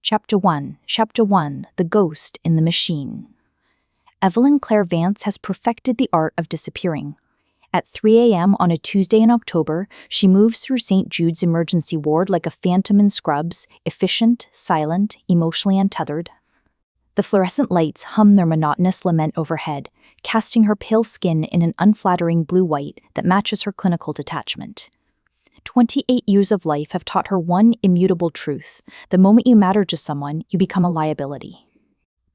Chapter 1 The Ghost in the Machine. Evelyn Claire Vance has perfected the art of disappearing. At 3 a.m. on a Tuesday in October, she moves through St. Jude's emergency ward like a phantom in scrubs, efficient, silent, emotionally untethered. The fluorescent lights hum their monotonous lament overhead, casting her pale skin in an unflattering blue-white that matches her clinical detachment. 28 years of life have taught her one immutable truth: the moment you matter to someone, you become a liability.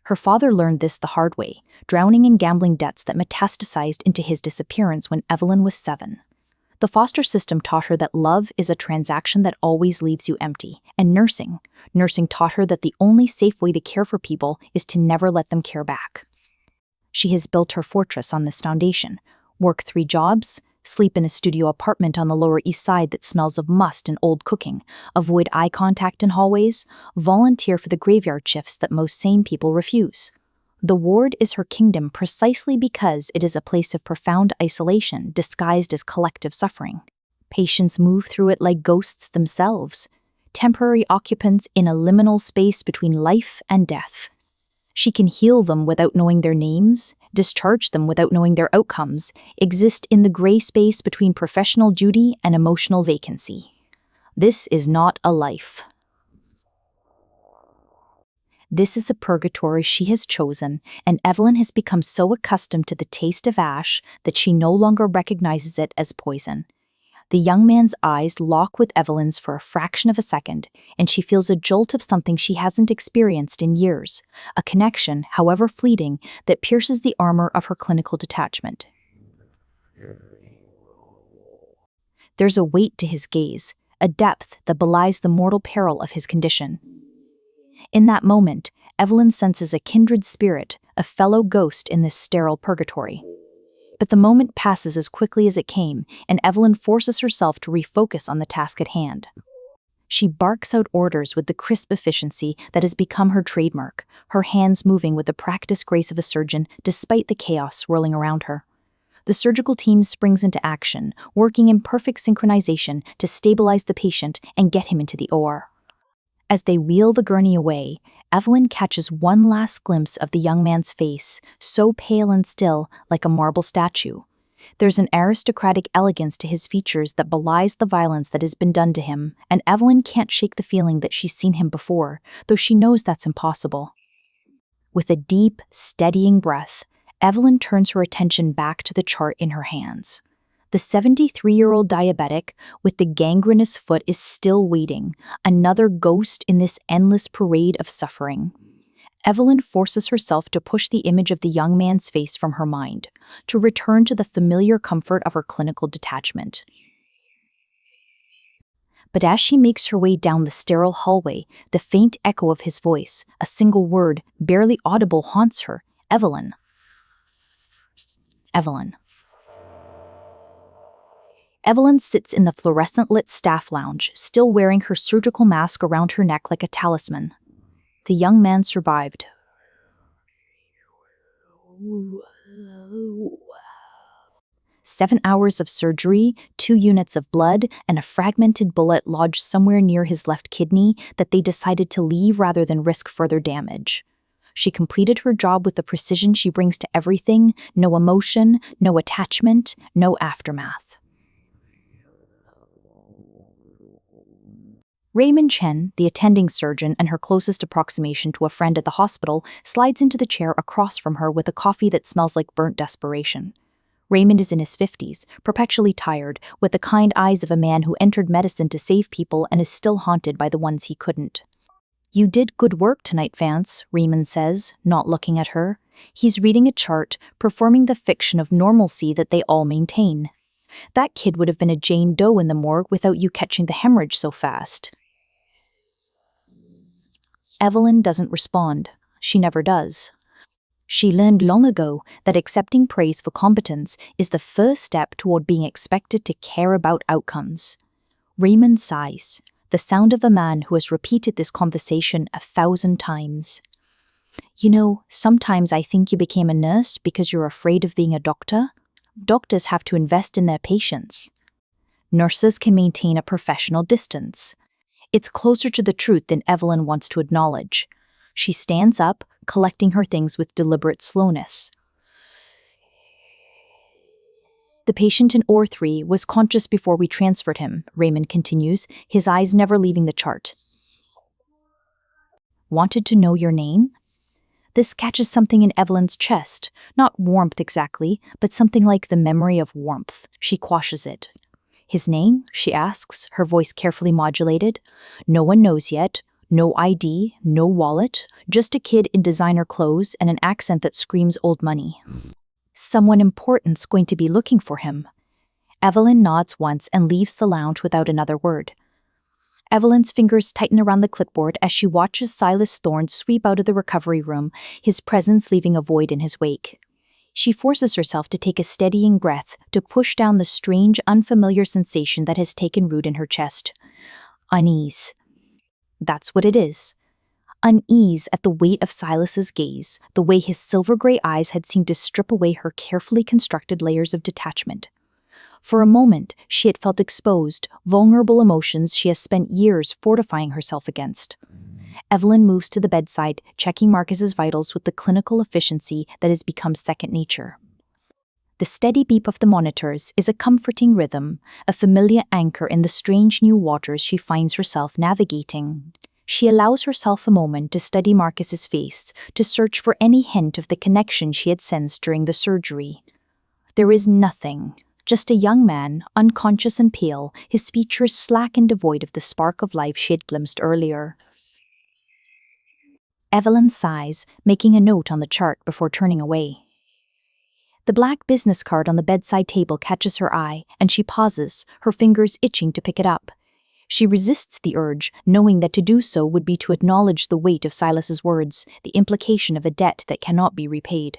Her father learned this the hard way, drowning in gambling debts that metastasized into his disappearance when Evelyn was 7. The foster system taught her that love is a transaction that always leaves you empty, and nursing taught her that the only safe way to care for people is to never let them care back. She has built her fortress on this foundation: work 3 jobs, sleep in a studio apartment on the Lower East Side that smells of must and old cooking, avoid eye contact in hallways, volunteer for the graveyard shifts that most sane people refuse. The ward is her kingdom precisely because it is a place of profound isolation disguised as collective suffering. Patients move through it like ghosts themselves, temporary occupants in a liminal space between life and death. She can heal them without knowing their names, discharge them without knowing their outcomes, exist in the gray space between professional duty and emotional vacancy. This is not a life. This is a purgatory she has chosen, and Evelyn has become so accustomed to the taste of ash that she no longer recognizes it as poison. The young man's eyes lock with Evelyn's for a fraction of a second, and she feels a jolt of something she hasn't experienced in years, a connection, however fleeting, that pierces the armor of her clinical detachment. There's a weight to his gaze, a depth that belies the mortal peril of his condition. In that moment, Evelyn senses a kindred spirit, a fellow ghost in this sterile purgatory. But the moment passes as quickly as it came, and Evelyn forces herself to refocus on the task at hand. She barks out orders with the crisp efficiency that has become her trademark, her hands moving with the practiced grace of a surgeon despite the chaos swirling around her. The surgical team springs into action, working in perfect synchronization to stabilize the patient and get him into the OR. As they wheel the gurney away, Evelyn catches one last glimpse of the young man's face, so pale and still, like a marble statue. There's an aristocratic elegance to his features that belies the violence that has been done to him, and Evelyn can't shake the feeling that she's seen him before, though she knows that's impossible. With a deep, steadying breath, Evelyn turns her attention back to the chart in her hands. The 73-year-old diabetic with the gangrenous foot is still waiting, another ghost in this endless parade of suffering. Evelyn forces herself to push the image of the young man's face from her mind, to return to the familiar comfort of her clinical detachment. But as she makes her way down the sterile hallway, the faint echo of his voice, a single word, barely audible, haunts her: Evelyn. Evelyn. Evelyn sits in the fluorescent-lit staff lounge, still wearing her surgical mask around her neck like a talisman. The young man survived. 7 hours of surgery, 2 units of blood, and a fragmented bullet lodged somewhere near his left kidney that they decided to leave rather than risk further damage. She completed her job with the precision she brings to everything: no emotion, no attachment, no aftermath. Raymond Chen, the attending surgeon and her closest approximation to a friend at the hospital, slides into the chair across from her with a coffee that smells like burnt desperation. Raymond is in his 50s, perpetually tired, with the kind eyes of a man who entered medicine to save people and is still haunted by the ones he couldn't. "You did good work tonight, Vance," Raymond says, not looking at her. He's reading a chart, performing the fiction of normalcy that they all maintain. "That kid would have been a Jane Doe in the morgue without you catching the hemorrhage so fast." Evelyn doesn't respond. She never does. She learned long ago that accepting praise for competence is the first step toward being expected to care about outcomes. Raymond sighs, the sound of a man who has repeated this conversation 1,000 times. "You know, sometimes I think you became a nurse because you're afraid of being a doctor. Doctors have to invest in their patients. Nurses can maintain a professional distance. It's closer to the truth than Evelyn wants to acknowledge. She stands up, collecting her things with deliberate slowness. The patient in OR3 was conscious before we transferred him, Raymond continues, his eyes never leaving the chart. Wanted to know your name? This catches something in Evelyn's chest, not warmth exactly, but something like the memory of warmth. She quashes it. His name? She asks, her voice carefully modulated. No one knows yet. No ID, no wallet, just a kid in designer clothes and an accent that screams old money. Someone important's going to be looking for him. Evelyn nods once and leaves the lounge without another word. Evelyn's fingers tighten around the clipboard as she watches Silas Thorne sweep out of the recovery room, his presence leaving a void in his wake. She forces herself to take a steadying breath to push down the strange, unfamiliar sensation that has taken root in her chest. Unease. That's what it is. Unease at the weight of Silas's gaze, the way his silver-gray eyes had seemed to strip away her carefully constructed layers of detachment. For a moment, she had felt exposed, vulnerable emotions she has spent years fortifying herself against. Evelyn moves to the bedside, checking Marcus's vitals with the clinical efficiency that has become second nature. The steady beep of the monitors is a comforting rhythm, a familiar anchor in the strange new waters she finds herself navigating. She allows herself a moment to study Marcus's face, to search for any hint of the connection she had sensed during the surgery. There is nothing. Just a young man, unconscious and pale, his features slack and devoid of the spark of life she had glimpsed earlier. Evelyn sighs, making a note on the chart before turning away. The black business card on the bedside table catches her eye, and she pauses, her fingers itching to pick it up. She resists the urge, knowing that to do so would be to acknowledge the weight of Silas's words, the implication of a debt that cannot be repaid.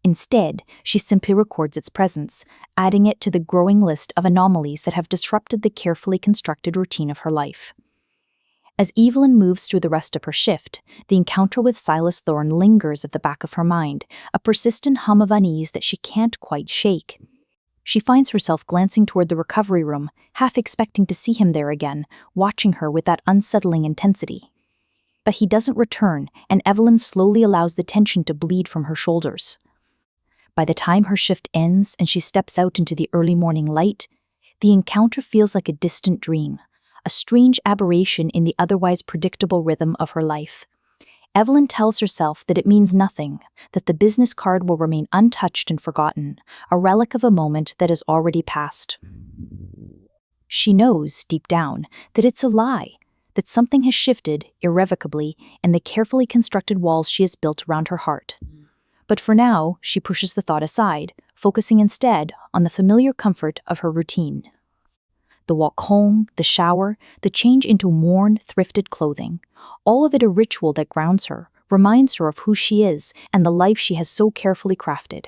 Instead, she simply records its presence, adding it to the growing list of anomalies that have disrupted the carefully constructed routine of her life. As Evelyn moves through the rest of her shift, the encounter with Silas Thorne lingers at the back of her mind, a persistent hum of unease that she can't quite shake. She finds herself glancing toward the recovery room, half expecting to see him there again, watching her with that unsettling intensity. But he doesn't return, and Evelyn slowly allows the tension to bleed from her shoulders. By the time her shift ends and she steps out into the early morning light, the encounter feels like a distant dream, a strange aberration in the otherwise predictable rhythm of her life. Evelyn tells herself that it means nothing, that the business card will remain untouched and forgotten, a relic of a moment that has already passed. She knows, deep down, that it's a lie, that something has shifted, irrevocably, in the carefully constructed walls she has built around her heart. But for now, she pushes the thought aside, focusing instead on the familiar comfort of her routine. The walk home, the shower, the change into worn, thrifted clothing, all of it a ritual that grounds her, reminds her of who she is and the life she has so carefully crafted.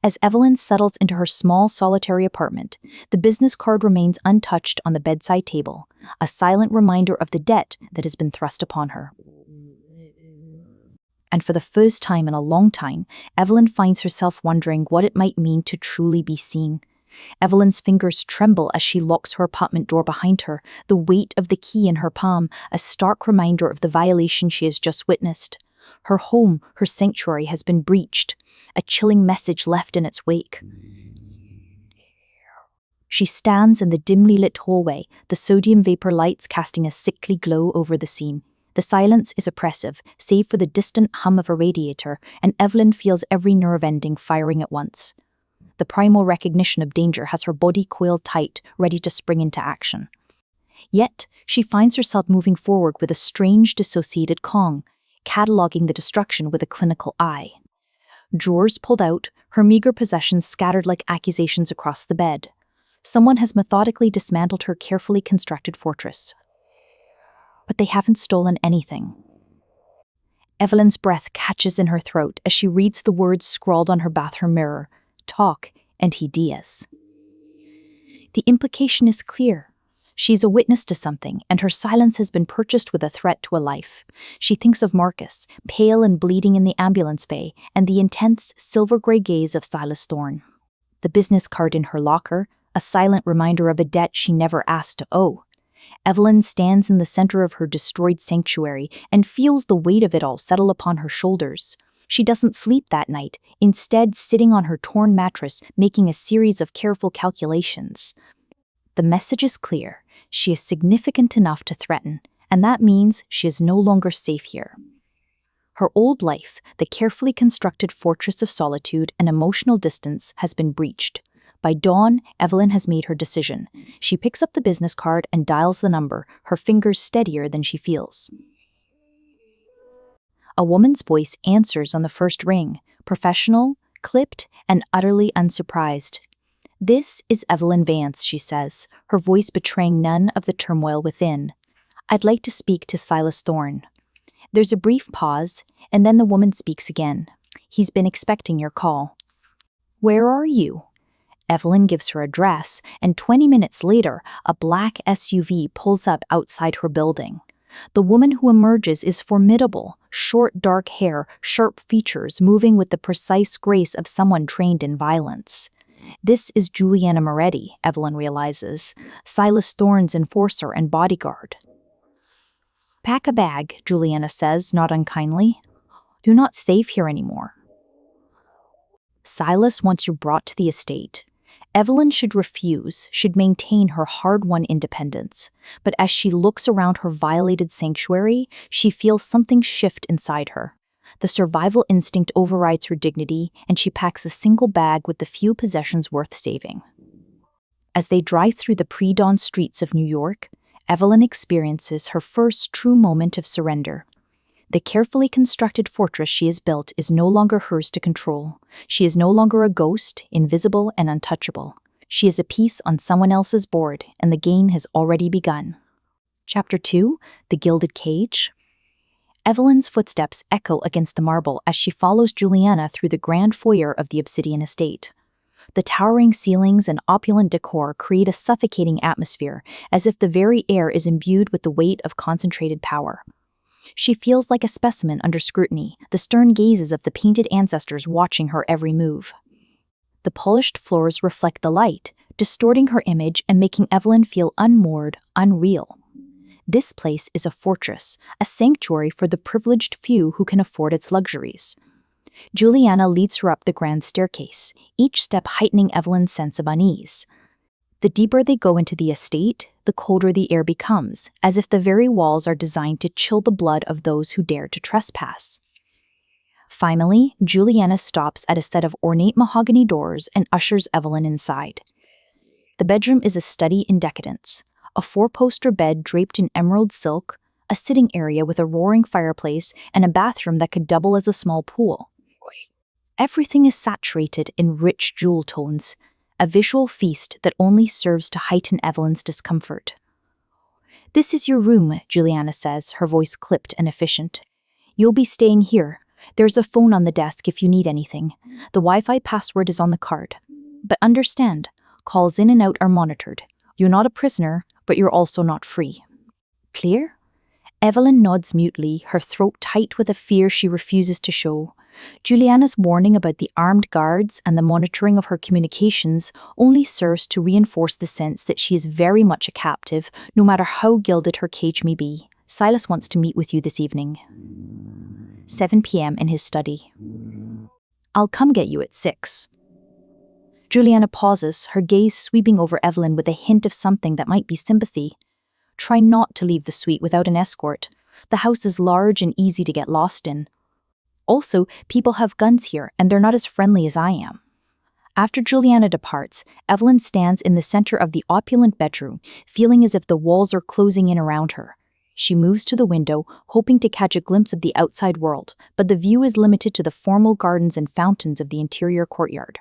As Evelyn settles into her small, solitary apartment, the business card remains untouched on the bedside table, a silent reminder of the debt that has been thrust upon her. And for the first time in a long time, Evelyn finds herself wondering what it might mean to truly be seen. Evelyn's fingers tremble as she locks her apartment door behind her, the weight of the key in her palm, a stark reminder of the violation she has just witnessed. Her home, her sanctuary, has been breached, a chilling message left in its wake. She stands in the dimly lit hallway, the sodium vapor lights casting a sickly glow over the scene. The silence is oppressive, save for the distant hum of a radiator, and Evelyn feels every nerve ending firing at once. The primal recognition of danger has her body coiled tight, ready to spring into action. Yet, she finds herself moving forward with a strange, dissociated calm, cataloging the destruction with a clinical eye. Drawers pulled out, her meager possessions scattered like accusations across the bed. Someone has methodically dismantled her carefully constructed fortress. But they haven't stolen anything. Evelyn's breath catches in her throat as she reads the words scrawled on her bathroom mirror. Talk, and he dies. The implication is clear. She's a witness to something, and her silence has been purchased with a threat to a life. She thinks of Marcus, pale and bleeding in the ambulance bay, and the intense, silver-gray gaze of Silas Thorne. The business card in her locker, a silent reminder of a debt she never asked to owe. Evelyn stands in the center of her destroyed sanctuary and feels the weight of it all settle upon her shoulders. She doesn't sleep that night, instead sitting on her torn mattress, making a series of careful calculations. The message is clear. She is significant enough to threaten, and that means she is no longer safe here. Her old life, the carefully constructed fortress of solitude and emotional distance, has been breached. By dawn, Evelyn has made her decision. She picks up the business card and dials the number, her fingers steadier than she feels. A woman's voice answers on the first ring, professional, clipped, and utterly unsurprised. "This is Evelyn Vance," she says, her voice betraying none of the turmoil within. "I'd like to speak to Silas Thorne." There's a brief pause, and then the woman speaks again. "He's been expecting your call." "Where are you?" Evelyn gives her address, and 20 minutes later, a black SUV pulls up outside her building. The woman who emerges is formidable, short dark hair, sharp features, moving with the precise grace of someone trained in violence. This is Juliana Moretti, Evelyn realizes, Silas Thorne's enforcer and bodyguard. "Pack a bag," Juliana says, not unkindly. "You're not safe here anymore." Silas wants you brought to the estate. Evelyn should refuse, should maintain her hard-won independence. But as she looks around her violated sanctuary, she feels something shift inside her. The survival instinct overrides her dignity, and she packs a single bag with the few possessions worth saving. As they drive through the pre-dawn streets of New York, Evelyn experiences her first true moment of surrender. The carefully constructed fortress she has built is no longer hers to control. She is no longer a ghost, invisible and untouchable. She is a piece on someone else's board, and the game has already begun. Chapter 2, The Gilded Cage. Evelyn's footsteps echo against the marble as she follows Juliana through the grand foyer of the Obsidian estate. The towering ceilings and opulent decor create a suffocating atmosphere, as if the very air is imbued with the weight of concentrated power. She feels like a specimen under scrutiny, the stern gazes of the painted ancestors watching her every move. The polished floors reflect the light, distorting her image and making Evelyn feel unmoored, unreal. This place is a fortress, a sanctuary for the privileged few who can afford its luxuries. Juliana leads her up the grand staircase, each step heightening Evelyn's sense of unease. The deeper they go into the estate, the colder the air becomes, as if the very walls are designed to chill the blood of those who dare to trespass. Finally, Juliana stops at a set of ornate mahogany doors and ushers Evelyn inside. The bedroom is a study in decadence, a four-poster bed draped in emerald silk, a sitting area with a roaring fireplace, and a bathroom that could double as a small pool. Everything is saturated in rich jewel tones, a visual feast that only serves to heighten Evelyn's discomfort. "This is your room," Juliana says, her voice clipped and efficient. "You'll be staying here. There's a phone on the desk if you need anything. The Wi-Fi password is on the card. But understand, calls in and out are monitored. You're not a prisoner, but you're also not free. Clear?" Evelyn nods mutely, her throat tight with a fear she refuses to show. Juliana's warning about the armed guards and the monitoring of her communications only serves to reinforce the sense that she is very much a captive, no matter how gilded her cage may be. "Silas wants to meet with you this evening." 7 p.m. in his study. "I'll come get you at 6. Juliana pauses, her gaze sweeping over Evelyn with a hint of something that might be sympathy. "Try not to leave the suite without an escort. The house is large and easy to get lost in. Also, people have guns here, and they're not as friendly as I am." After Juliana departs, Evelyn stands in the center of the opulent bedroom, feeling as if the walls are closing in around her. She moves to the window, hoping to catch a glimpse of the outside world, but the view is limited to the formal gardens and fountains of the interior courtyard.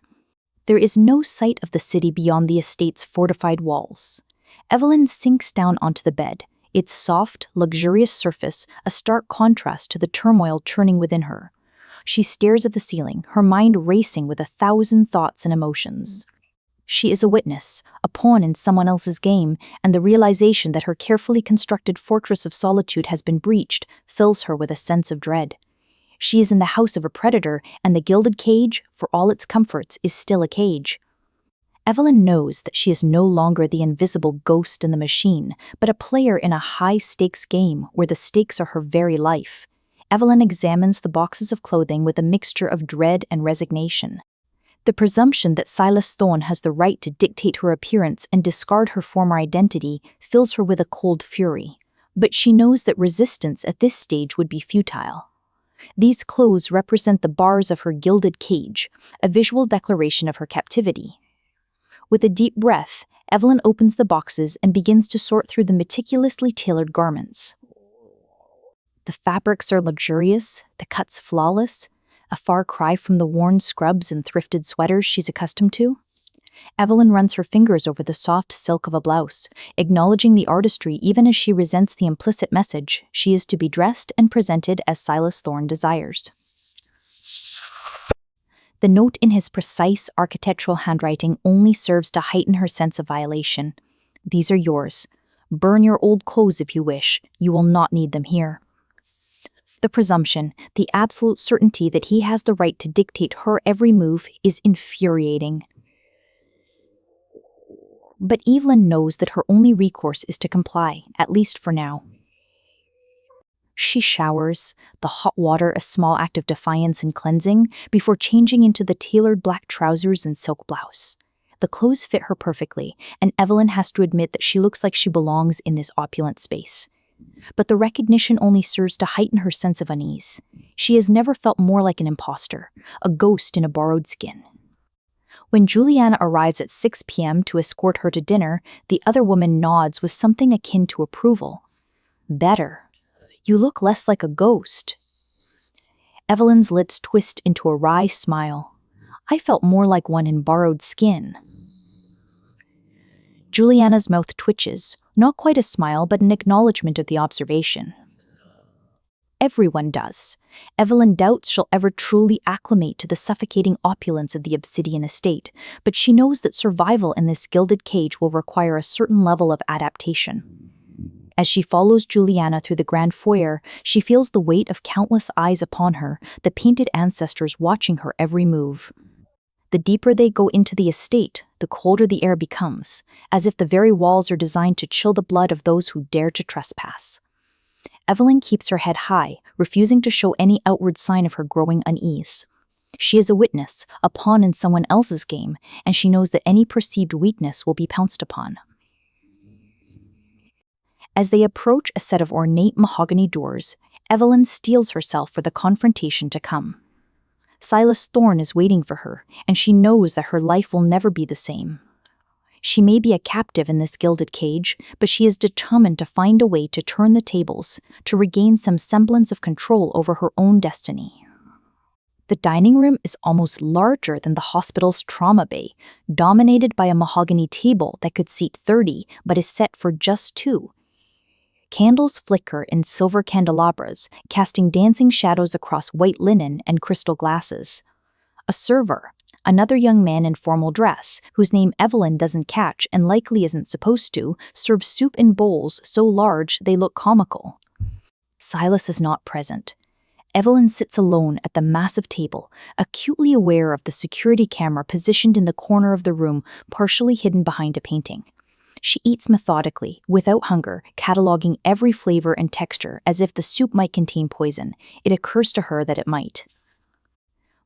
There is no sight of the city beyond the estate's fortified walls. Evelyn sinks down onto the bed, its soft, luxurious surface a stark contrast to the turmoil churning within her. She stares at the ceiling, her mind racing with 1,000 thoughts and emotions. She is a witness, a pawn in someone else's game, and the realization that her carefully constructed fortress of solitude has been breached fills her with a sense of dread. She is in the house of a predator, and the gilded cage, for all its comforts, is still a cage. Evelyn knows that she is no longer the invisible ghost in the machine, but a player in a high-stakes game where the stakes are her very life. Evelyn examines the boxes of clothing with a mixture of dread and resignation. The presumption that Silas Thorne has the right to dictate her appearance and discard her former identity fills her with a cold fury. But she knows that resistance at this stage would be futile. These clothes represent the bars of her gilded cage, a visual declaration of her captivity. With a deep breath, Evelyn opens the boxes and begins to sort through the meticulously tailored garments. The fabrics are luxurious, the cuts flawless, a far cry from the worn scrubs and thrifted sweaters she's accustomed to. Evelyn runs her fingers over the soft silk of a blouse, acknowledging the artistry even as she resents the implicit message she is to be dressed and presented as Silas Thorne desires. The note in his precise architectural handwriting only serves to heighten her sense of violation. These are yours. Burn your old clothes if you wish. You will not need them here. The presumption, the absolute certainty that he has the right to dictate her every move is infuriating. But Evelyn knows that her only recourse is to comply, at least for now. She showers, the hot water a small act of defiance and cleansing, before changing into the tailored black trousers and silk blouse. The clothes fit her perfectly, and Evelyn has to admit that she looks like she belongs in this opulent space. But the recognition only serves to heighten her sense of unease. She has never felt more like an imposter, a ghost in a borrowed skin. When Juliana arrives at 6 p.m. to escort her to dinner, the other woman nods with something akin to approval. Better. You look less like a ghost. Evelyn's lips twist into a wry smile. I felt more like one in borrowed skin. Juliana's mouth twitches, not quite a smile but an acknowledgement of the observation. Everyone does. Evelyn doubts she'll ever truly acclimate to the suffocating opulence of the obsidian estate, but she knows that survival in this gilded cage will require a certain level of adaptation. As she follows Juliana through the grand foyer, she feels the weight of countless eyes upon her, the painted ancestors watching her every move. The deeper they go into the estate, the colder the air becomes, as if the very walls are designed to chill the blood of those who dare to trespass. Evelyn keeps her head high, refusing to show any outward sign of her growing unease. She is a witness, a pawn in someone else's game, and she knows that any perceived weakness will be pounced upon. As they approach a set of ornate mahogany doors, Evelyn steels herself for the confrontation to come. Silas Thorne is waiting for her, and she knows that her life will never be the same. She may be a captive in this gilded cage, but she is determined to find a way to turn the tables, to regain some semblance of control over her own destiny. The dining room is almost larger than the hospital's trauma bay, dominated by a mahogany table that could seat 30 but is set for just 2. Candles flicker in silver candelabras, casting dancing shadows across white linen and crystal glasses. A server, another young man in formal dress, whose name Evelyn doesn't catch and likely isn't supposed to, serves soup in bowls so large they look comical. Silas is not present. Evelyn sits alone at the massive table, acutely aware of the security camera positioned in the corner of the room, partially hidden behind a painting. She eats methodically, without hunger, cataloging every flavor and texture as if the soup might contain poison. It occurs to her that it might.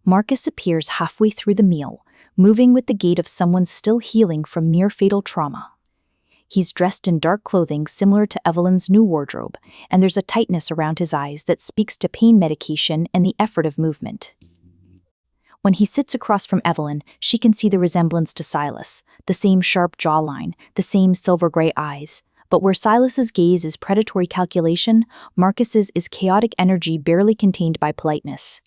Marcus appears halfway through the meal, moving with the gait of someone still healing from near fatal trauma. He's dressed in dark clothing similar to Evelyn's new wardrobe, and there's a tightness around his eyes that speaks to pain medication and the effort of movement. When he sits across from Evelyn, she can see the resemblance to Silas, the same sharp jawline, the same silver-gray eyes. But where Silas's gaze is predatory calculation, Marcus's is chaotic energy barely contained by politeness.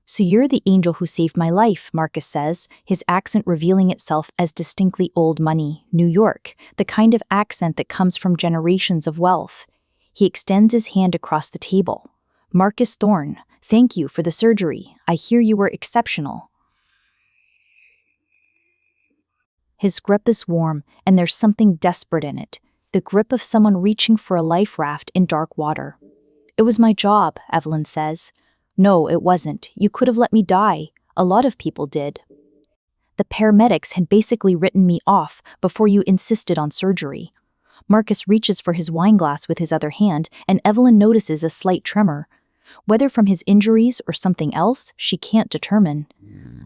So you're the angel who saved my life, Marcus says, his accent revealing itself as distinctly old money, New York, the kind of accent that comes from generations of wealth. He extends his hand across the table. Marcus Thorne, thank you for the surgery. I hear you were exceptional. His grip is warm, and there's something desperate in it, the grip of someone reaching for a life raft in dark water. It was my job, Evelyn says. No, it wasn't. You could have let me die. A lot of people did. The paramedics had basically written me off before you insisted on surgery. Marcus reaches for his wine glass with his other hand, and Evelyn notices a slight tremor. Whether from his injuries or something else, she can't determine.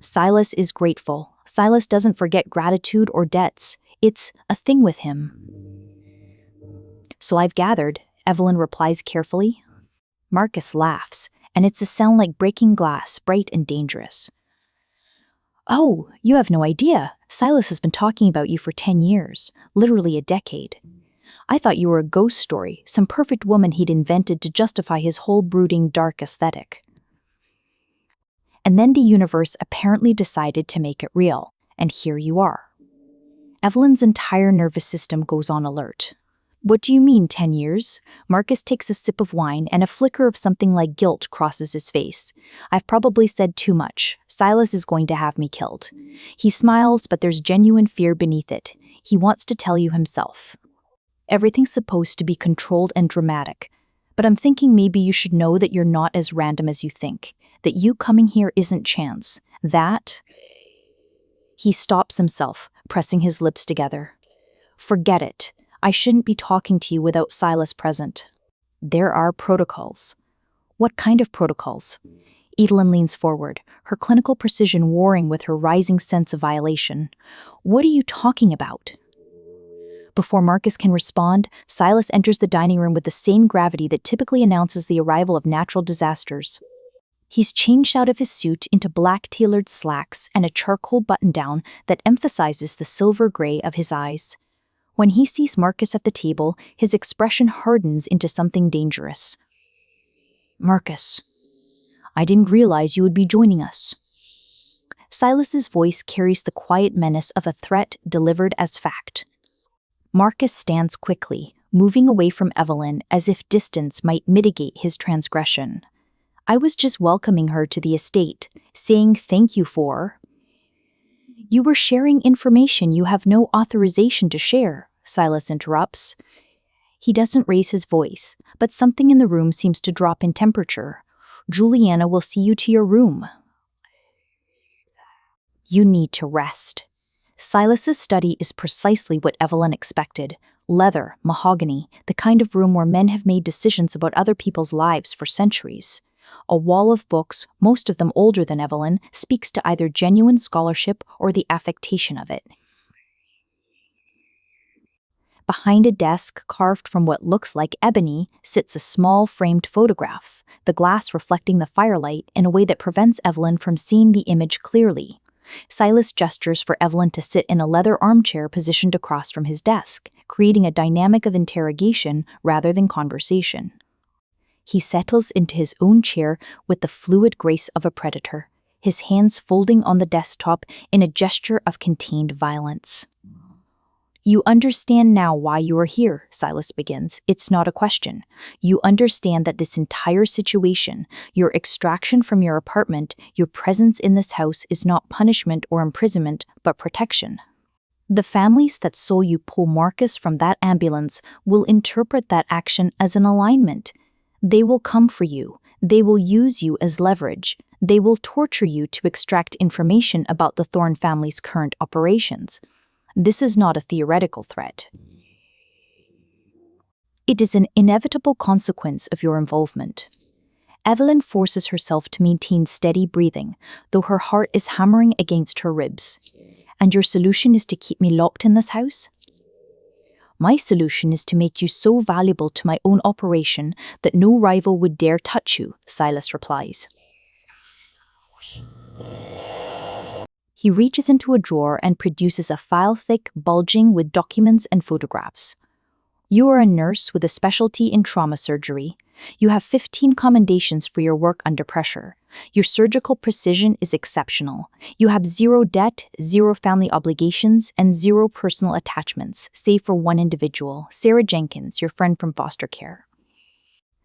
Silas is grateful. Silas doesn't forget gratitude or debts. It's a thing with him. So I've gathered, Evelyn replies carefully. Marcus laughs, and it's a sound like breaking glass, bright and dangerous. Oh, you have no idea. Silas has been talking about you for 10 years, literally a decade. I thought you were a ghost story, some perfect woman he'd invented to justify his whole brooding, dark aesthetic. And then the universe apparently decided to make it real, and here you are. Evelyn's entire nervous system goes on alert. What do you mean, 10 years? Marcus takes a sip of wine, and a flicker of something like guilt crosses his face. I've probably said too much. Silas is going to have me killed. He smiles, but there's genuine fear beneath it. He wants to tell you himself. Everything's supposed to be controlled and dramatic, but I'm thinking maybe you should know that you're not as random as you think, that you coming here isn't chance. That... He stops himself, pressing his lips together. Forget it. I shouldn't be talking to you without Silas present. There are protocols. What kind of protocols? Evelyn leans forward, her clinical precision warring with her rising sense of violation. What are you talking about? Before Marcus can respond, Silas enters the dining room with the same gravity that typically announces the arrival of natural disasters. He's changed out of his suit into black tailored slacks and a charcoal button-down that emphasizes the silver gray of his eyes. When he sees Marcus at the table, his expression hardens into something dangerous. Marcus, I didn't realize you would be joining us. Silas's voice carries the quiet menace of a threat delivered as fact. Marcus stands quickly, moving away from Evelyn as if distance might mitigate his transgression. I was just welcoming her to the estate, saying thank you for... You were sharing information you have no authorization to share, Silas interrupts. He doesn't raise his voice, but something in the room seems to drop in temperature. Juliana will see you to your room. You need to rest. Silas's study is precisely what Evelyn expected. Leather, mahogany, the kind of room where men have made decisions about other people's lives for centuries. A wall of books, most of them older than Evelyn, speaks to either genuine scholarship or the affectation of it. Behind a desk carved from what looks like ebony sits a small framed photograph, the glass reflecting the firelight in a way that prevents Evelyn from seeing the image clearly. Silas gestures for Evelyn to sit in a leather armchair positioned across from his desk, creating a dynamic of interrogation rather than conversation. He settles into his own chair with the fluid grace of a predator, his hands folding on the desktop in a gesture of contained violence. You understand now why you are here, Silas begins. It's not a question. You understand that this entire situation, your extraction from your apartment, your presence in this house is not punishment or imprisonment, but protection. The families that saw you pull Marcus from that ambulance will interpret that action as an alignment. They will come for you. They will use you as leverage. They will torture you to extract information about the Thorne family's current operations. This is not a theoretical threat. It is an inevitable consequence of your involvement. Evelyn forces herself to maintain steady breathing, though her heart is hammering against her ribs. And your solution is to keep me locked in this house? My solution is to make you so valuable to my own operation that no rival would dare touch you, Silas replies. He reaches into a drawer and produces a file thick, bulging with documents and photographs. You are a nurse with a specialty in trauma surgery. You have 15 commendations for your work under pressure. Your surgical precision is exceptional. You have 0 debt, 0 family obligations, and 0 personal attachments, save for one individual, Sarah Jenkins, your friend from foster care.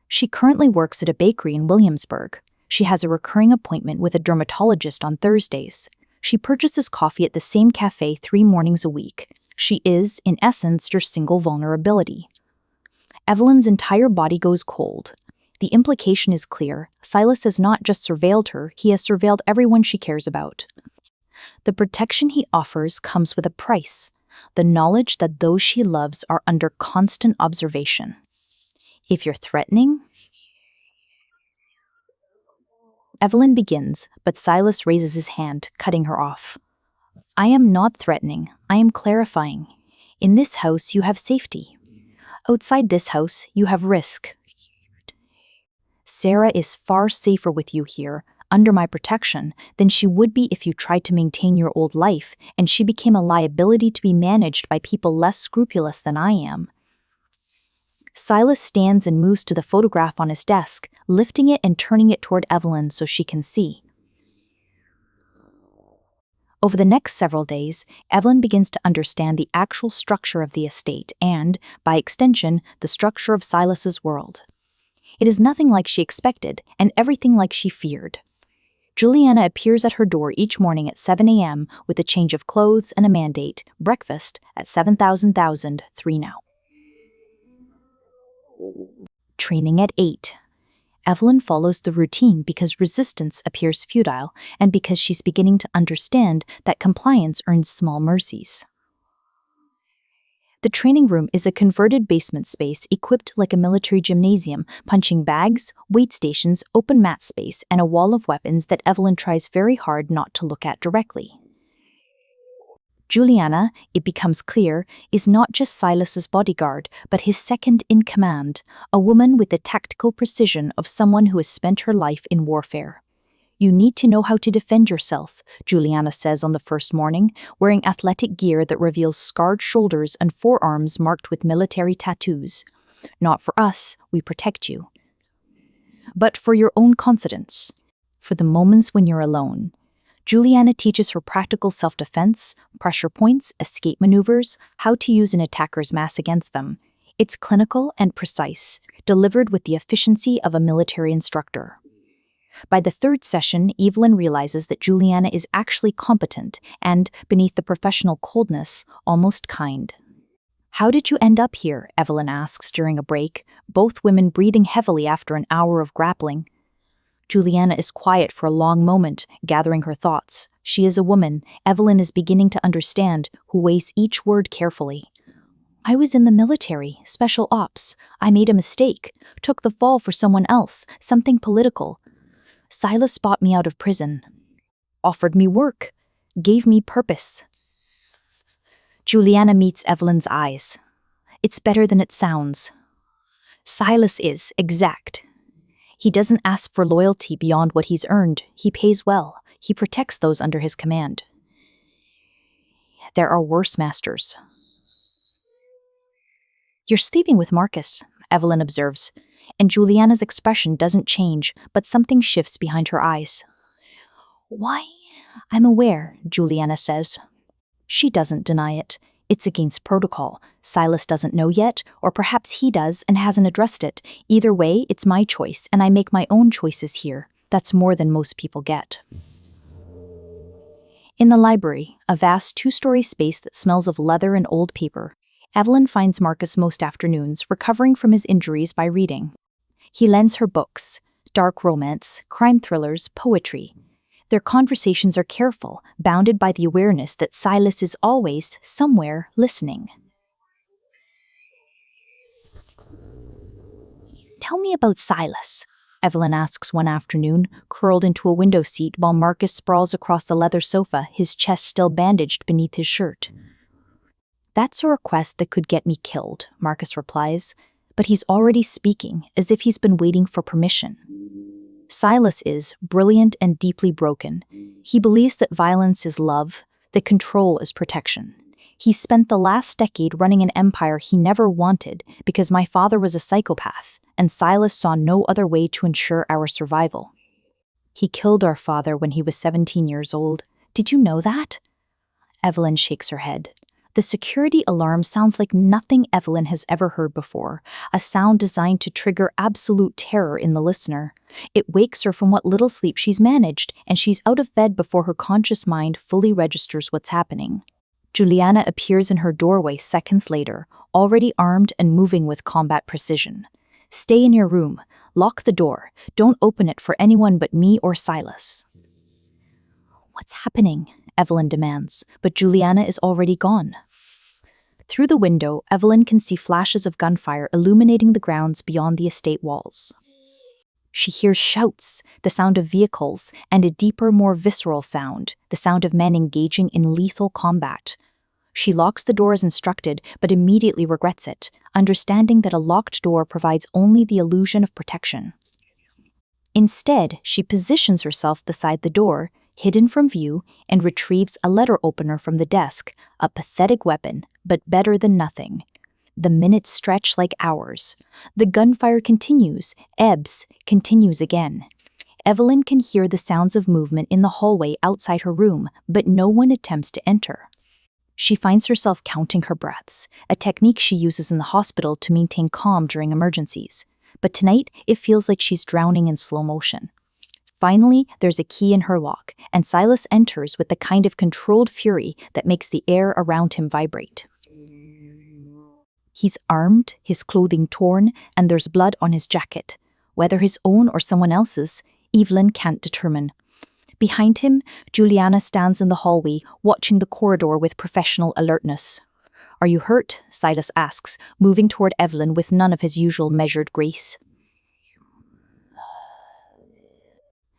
She currently works at a bakery in Williamsburg. She has a recurring appointment with a dermatologist on Thursdays. She purchases coffee at the same cafe 3 mornings a week. She is, in essence, your single vulnerability. Evelyn's entire body goes cold. The implication is clear. Silas has not just surveilled her, he has surveilled everyone she cares about. The protection he offers comes with a price, the knowledge that those she loves are under constant observation. If you're threatening... Evelyn begins, but Silas raises his hand, cutting her off. I am not threatening, I am clarifying. In this house, you have safety. Outside this house, you have risk. Sarah is far safer with you here, under my protection, than she would be if you tried to maintain your old life and she became a liability to be managed by people less scrupulous than I am. Silas stands and moves to the photograph on his desk, lifting it and turning it toward Evelyn so she can see. Over the next several days, Evelyn begins to understand the actual structure of the estate and, by extension, the structure of Silas's world. It is nothing like she expected and everything like she feared. Juliana appears at her door each morning at 7 a.m. with a change of clothes and a mandate, breakfast at 7,000 now. Training at 8. Evelyn follows the routine because resistance appears futile and because she's beginning to understand that compliance earns small mercies. The training room is a converted basement space equipped like a military gymnasium, punching bags, weight stations, open mat space, and a wall of weapons that Evelyn tries very hard not to look at directly. Juliana, it becomes clear, is not just Silas's bodyguard, but his second in command, a woman with the tactical precision of someone who has spent her life in warfare. You need to know how to defend yourself, Juliana says on the first morning, wearing athletic gear that reveals scarred shoulders and forearms marked with military tattoos. Not for us, we protect you. But for your own confidence, for the moments when you're alone. Juliana teaches her practical self-defense, pressure points, escape maneuvers, how to use an attacker's mass against them. It's clinical and precise, delivered with the efficiency of a military instructor. By the third session, Evelyn realizes that Juliana is actually competent and, beneath the professional coldness, almost kind. How did you end up here? Evelyn asks during a break, both women breathing heavily after an hour of grappling. Juliana is quiet for a long moment, gathering her thoughts. She is a woman, Evelyn is beginning to understand, who weighs each word carefully. I was in the military, special ops. I made a mistake, took the fall for someone else, something political. Silas bought me out of prison, offered me work, gave me purpose. Juliana meets Evelyn's eyes. It's better than it sounds. Silas is exact. He doesn't ask for loyalty beyond what he's earned. He pays well. He protects those under his command. There are worse masters. You're sleeping with Marcus, Evelyn observes, and Juliana's expression doesn't change, but something shifts behind her eyes. Why? I'm aware, Juliana says. She doesn't deny it. It's against protocol. Silas doesn't know yet, or perhaps he does and hasn't addressed it. Either way, it's my choice, and I make my own choices here. That's more than most people get. In the library, a vast two-story space that smells of leather and old paper, Evelyn finds Marcus most afternoons, recovering from his injuries by reading. He lends her books, dark romance, crime thrillers, poetry. Their conversations are careful, bounded by the awareness that Silas is always, somewhere, listening. Tell me about Silas, Evelyn asks one afternoon, curled into a window seat while Marcus sprawls across the leather sofa, his chest still bandaged beneath his shirt. That's a request that could get me killed, Marcus replies, but he's already speaking, as if he's been waiting for permission. Silas is brilliant and deeply broken. He believes that violence is love, that control is protection. He spent the last decade running an empire he never wanted because my father was a psychopath, and Silas saw no other way to ensure our survival. He killed our father when he was 17 years old. Did you know that? Evelyn shakes her head. The security alarm sounds like nothing Evelyn has ever heard before, a sound designed to trigger absolute terror in the listener. It wakes her from what little sleep she's managed, and she's out of bed before her conscious mind fully registers what's happening. Juliana appears in her doorway seconds later, already armed and moving with combat precision. Stay in your room. Lock the door. Don't open it for anyone but me or Silas. What's happening? Evelyn demands, but Juliana is already gone. Through the window, Evelyn can see flashes of gunfire illuminating the grounds beyond the estate walls. She hears shouts, the sound of vehicles, and a deeper, more visceral sound, the sound of men engaging in lethal combat. She locks the door as instructed, but immediately regrets it, understanding that a locked door provides only the illusion of protection. Instead, she positions herself beside the door, hidden from view, and retrieves a letter opener from the desk, a pathetic weapon, but better than nothing. The minutes stretch like hours. The gunfire continues, ebbs, continues again. Evelyn can hear the sounds of movement in the hallway outside her room, but no one attempts to enter. She finds herself counting her breaths, a technique she uses in the hospital to maintain calm during emergencies. But tonight, it feels like she's drowning in slow motion. Finally, there's a key in her lock, and Silas enters with the kind of controlled fury that makes the air around him vibrate. He's armed, his clothing torn, and there's blood on his jacket. Whether his own or someone else's, Evelyn can't determine. Behind him, Juliana stands in the hallway, watching the corridor with professional alertness. "Are you hurt?" Silas asks, moving toward Evelyn with none of his usual measured grace.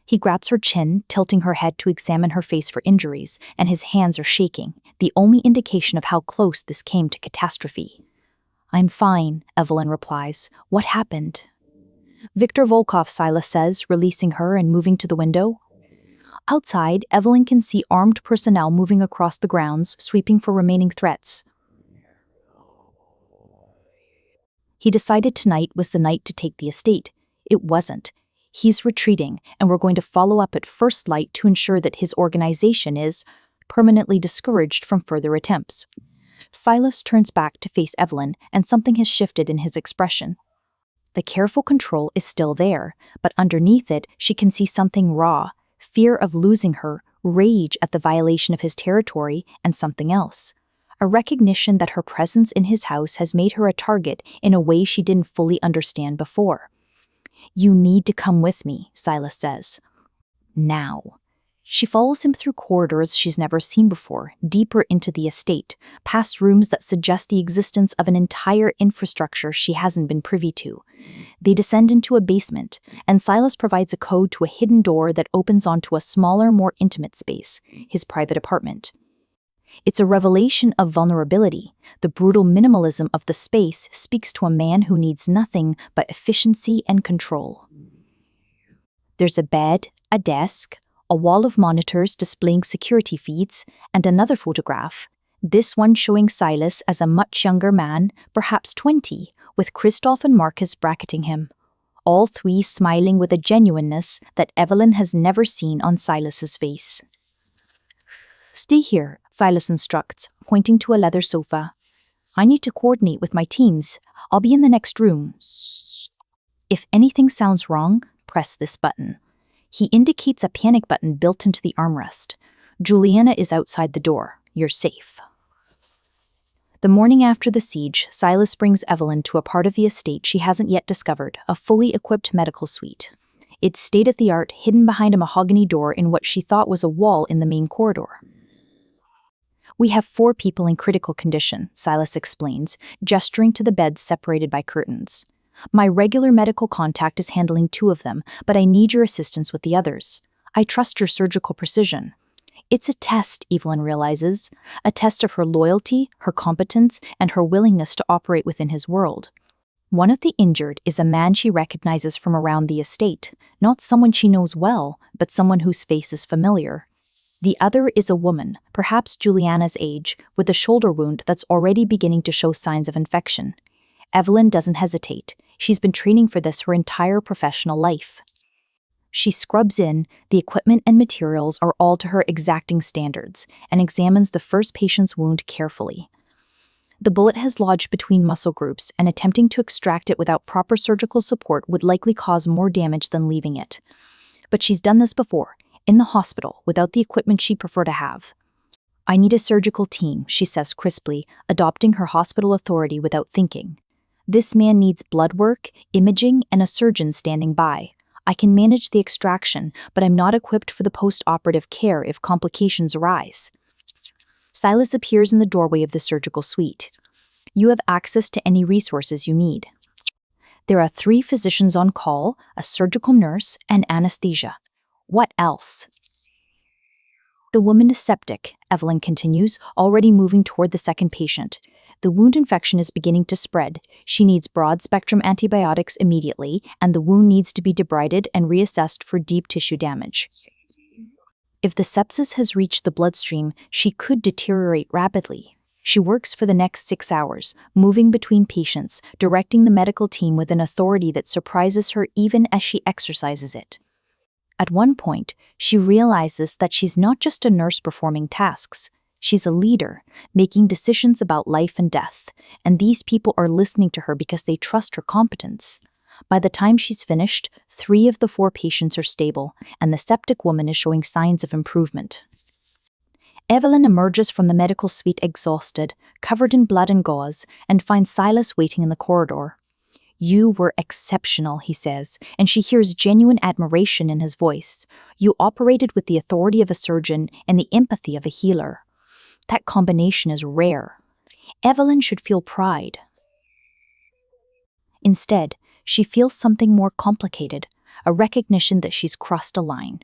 He grabs her chin, tilting her head to examine her face for injuries, and his hands are shaking, the only indication of how close this came to catastrophe. "I'm fine," Evelyn replies. "What happened?" "Victor Volkov," Silas says, releasing her and moving to the window. Outside, Evelyn can see armed personnel moving across the grounds, sweeping for remaining threats. He decided tonight was the night to take the estate. It wasn't. He's retreating, and we're going to follow up at first light to ensure that his organization is permanently discouraged from further attempts. Silas turns back to face Evelyn, and something has shifted in his expression. The careful control is still there, but underneath it, she can see something raw, fear of losing her, rage at the violation of his territory, and something else. A recognition that her presence in his house has made her a target in a way she didn't fully understand before. "You need to come with me," Silas says. Now. She follows him through corridors she's never seen before, deeper into the estate, past rooms that suggest the existence of an entire infrastructure she hasn't been privy to. They descend into a basement, and Silas provides a code to a hidden door that opens onto a smaller, more intimate space, his private apartment. It's a revelation of vulnerability. The brutal minimalism of the space speaks to a man who needs nothing but efficiency and control. There's a bed, a desk, a wall of monitors displaying security feeds, and another photograph, this one showing Silas as a much younger man, perhaps 20, with Christoph and Marcus bracketing him. All three smiling with a genuineness that Evelyn has never seen on Silas's face. "Stay here," Silas instructs, pointing to a leather sofa. "I need to coordinate with my teams. I'll be in the next room. If anything sounds wrong, press this button." He indicates a panic button built into the armrest. "Juliana is outside the door. You're safe." The morning after the siege, Silas brings Evelyn to a part of the estate she hasn't yet discovered, a fully equipped medical suite. It's state-of-the-art, hidden behind a mahogany door in what she thought was a wall in the main corridor. "We have 4 people in critical condition," Silas explains, gesturing to the beds separated by curtains. "My regular medical contact is handling 2 of them, but I need your assistance with the others. I trust your surgical precision." It's a test, Evelyn realizes, a test of her loyalty, her competence, and her willingness to operate within his world. One of the injured is a man she recognizes from around the estate, not someone she knows well, but someone whose face is familiar. The other is a woman, perhaps Juliana's age, with a shoulder wound that's already beginning to show signs of infection. Evelyn doesn't hesitate. She's been training for this her entire professional life. She scrubs in, the equipment and materials are all to her exacting standards, and examines the first patient's wound carefully. The bullet has lodged between muscle groups, and attempting to extract it without proper surgical support would likely cause more damage than leaving it. But she's done this before, in the hospital, without the equipment she'd prefer to have. "I need a surgical team," she says crisply, adopting her hospital authority without thinking. This man needs blood work, imaging, and a surgeon standing by. I can manage the extraction, but I'm not equipped for the post-operative care if complications arise. Silas appears in the doorway of the surgical suite. You have access to any resources you need. There are 3 physicians on call, a surgical nurse, and anesthesia. What else? The woman is septic, Evelyn continues, already moving toward the second patient. The wound infection is beginning to spread. She needs broad-spectrum antibiotics immediately, and the wound needs to be debrided and reassessed for deep tissue damage. If the sepsis has reached the bloodstream, she could deteriorate rapidly. She works for the next 6 hours, moving between patients, directing the medical team with an authority that surprises her even as she exercises it. At one point, she realizes that she's not just a nurse performing tasks. She's a leader, making decisions about life and death, and these people are listening to her because they trust her competence. By the time she's finished, 3 of the 4 patients are stable, and the septic woman is showing signs of improvement. Evelyn emerges from the medical suite exhausted, covered in blood and gauze, and finds Silas waiting in the corridor. You were exceptional, he says, and she hears genuine admiration in his voice. You operated with the authority of a surgeon and the empathy of a healer. That combination is rare. Evelyn should feel pride. Instead, she feels something more complicated, a recognition that she's crossed a line.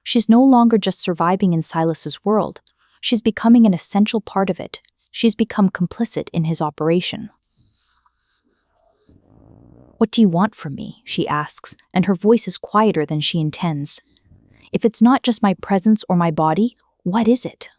She's no longer just surviving in Silas's world. She's becoming an essential part of it. She's become complicit in his operation. What do you want from me? She asks, and her voice is quieter than she intends. If it's not just my presence or my body, what is it?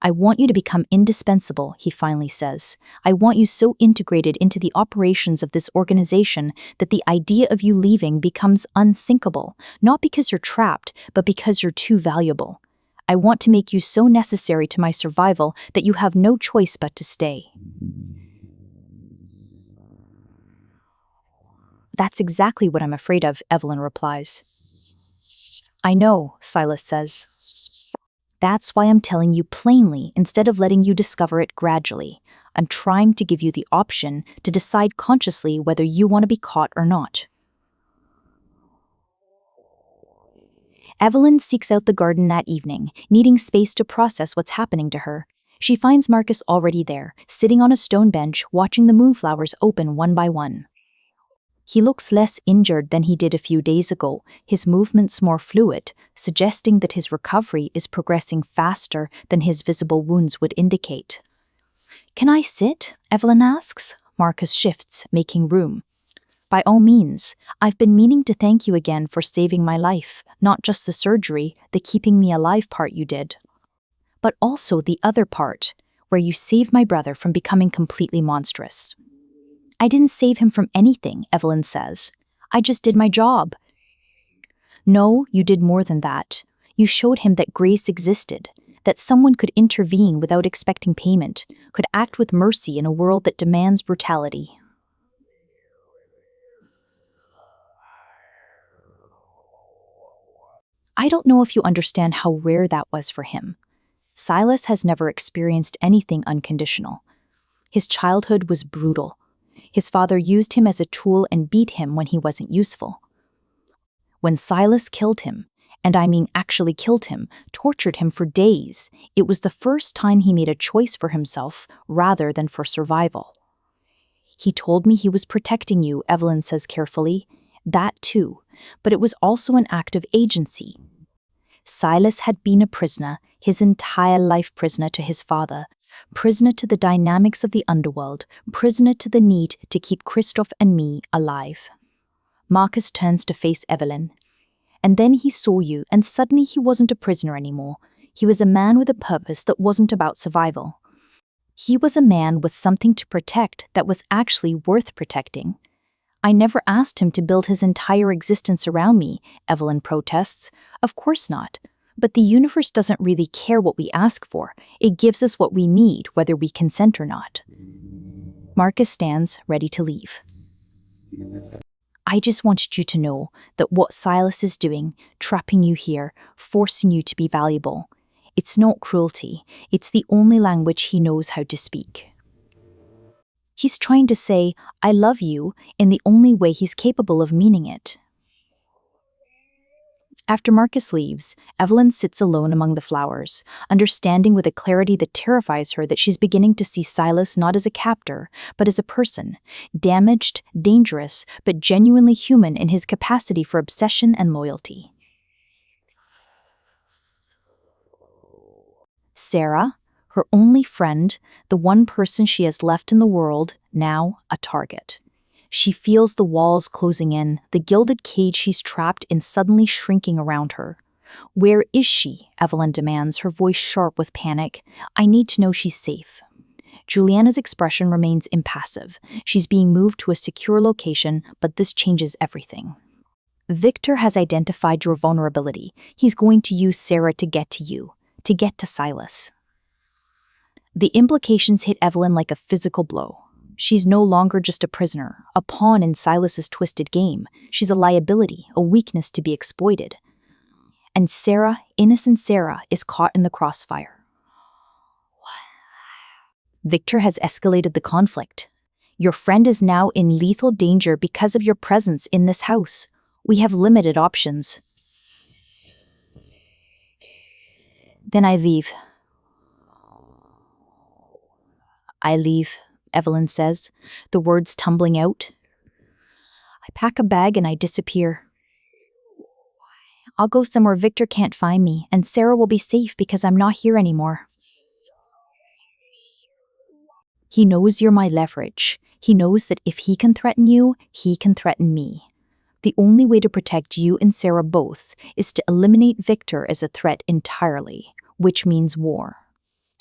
I want you to become indispensable, he finally says. I want you so integrated into the operations of this organization that the idea of you leaving becomes unthinkable, not because you're trapped, but because you're too valuable. I want to make you so necessary to my survival that you have no choice but to stay. That's exactly what I'm afraid of, Evelyn replies. I know, Silas says. That's why I'm telling you plainly instead of letting you discover it gradually. I'm trying to give you the option to decide consciously whether you want to be caught or not. Evelyn seeks out the garden that evening, needing space to process what's happening to her. She finds Marcus already there, sitting on a stone bench, watching the moonflowers open one by one. He looks less injured than he did a few days ago, his movements more fluid, suggesting that his recovery is progressing faster than his visible wounds would indicate. Can I sit? Evelyn asks. Marcus shifts, making room. By all means, I've been meaning to thank you again for saving my life, not just the surgery, the keeping me alive part you did, but also the other part, where you saved my brother from becoming completely monstrous. I didn't save him from anything, Evelyn says. I just did my job. No, you did more than that. You showed him that grace existed, that someone could intervene without expecting payment, could act with mercy in a world that demands brutality. I don't know if you understand how rare that was for him. Silas has never experienced anything unconditional. His childhood was brutal. His father used him as a tool and beat him when he wasn't useful. When Silas killed him, and I mean actually killed him, tortured him for days, it was the first time he made a choice for himself rather than for survival. He told me he was protecting you, Evelyn says carefully. That too, but it was also an act of agency. Silas had been a prisoner, his entire life prisoner to his father, prisoner to the dynamics of the underworld, prisoner to the need to keep Christoph and me alive. Marcus turns to face Evelyn. And then he saw you, and suddenly he wasn't a prisoner anymore. He was a man with a purpose that wasn't about survival. He was a man with something to protect that was actually worth protecting. I never asked him to build his entire existence around me, Evelyn protests. Of course not. But the universe doesn't really care what we ask for. It gives us what we need, whether we consent or not. Marcus stands, ready to leave. I just wanted you to know that what Silas is doing, trapping you here, forcing you to be valuable, it's not cruelty. It's the only language he knows how to speak. He's trying to say, I love you, in the only way he's capable of meaning it. After Marcus leaves, Evelyn sits alone among the flowers, understanding with a clarity that terrifies her that she's beginning to see Silas not as a captor, but as a person, damaged, dangerous, but genuinely human in his capacity for obsession and loyalty. Sarah, her only friend, the one person she has left in the world, now a target. She feels the walls closing in, the gilded cage she's trapped in suddenly shrinking around her. Where is she? Evelyn demands, her voice sharp with panic. I need to know she's safe. Juliana's expression remains impassive. She's being moved to a secure location, but this changes everything. Victor has identified your vulnerability. He's going to use Sarah to get to you, to get to Silas. The implications hit Evelyn like a physical blow. She's no longer just a prisoner, a pawn in Silas's twisted game. She's a liability, a weakness to be exploited. And Sarah, innocent Sarah, is caught in the crossfire. Victor has escalated the conflict. Your friend is now in lethal danger because of your presence in this house. We have limited options. Then I leave. I leave, Evelyn says, the words tumbling out. I pack a bag and I disappear. I'll go somewhere Victor can't find me, and Sarah will be safe because I'm not here anymore. He knows you're my leverage. He knows that if he can threaten you, he can threaten me. The only way to protect you and Sarah both is to eliminate Victor as a threat entirely, which means war.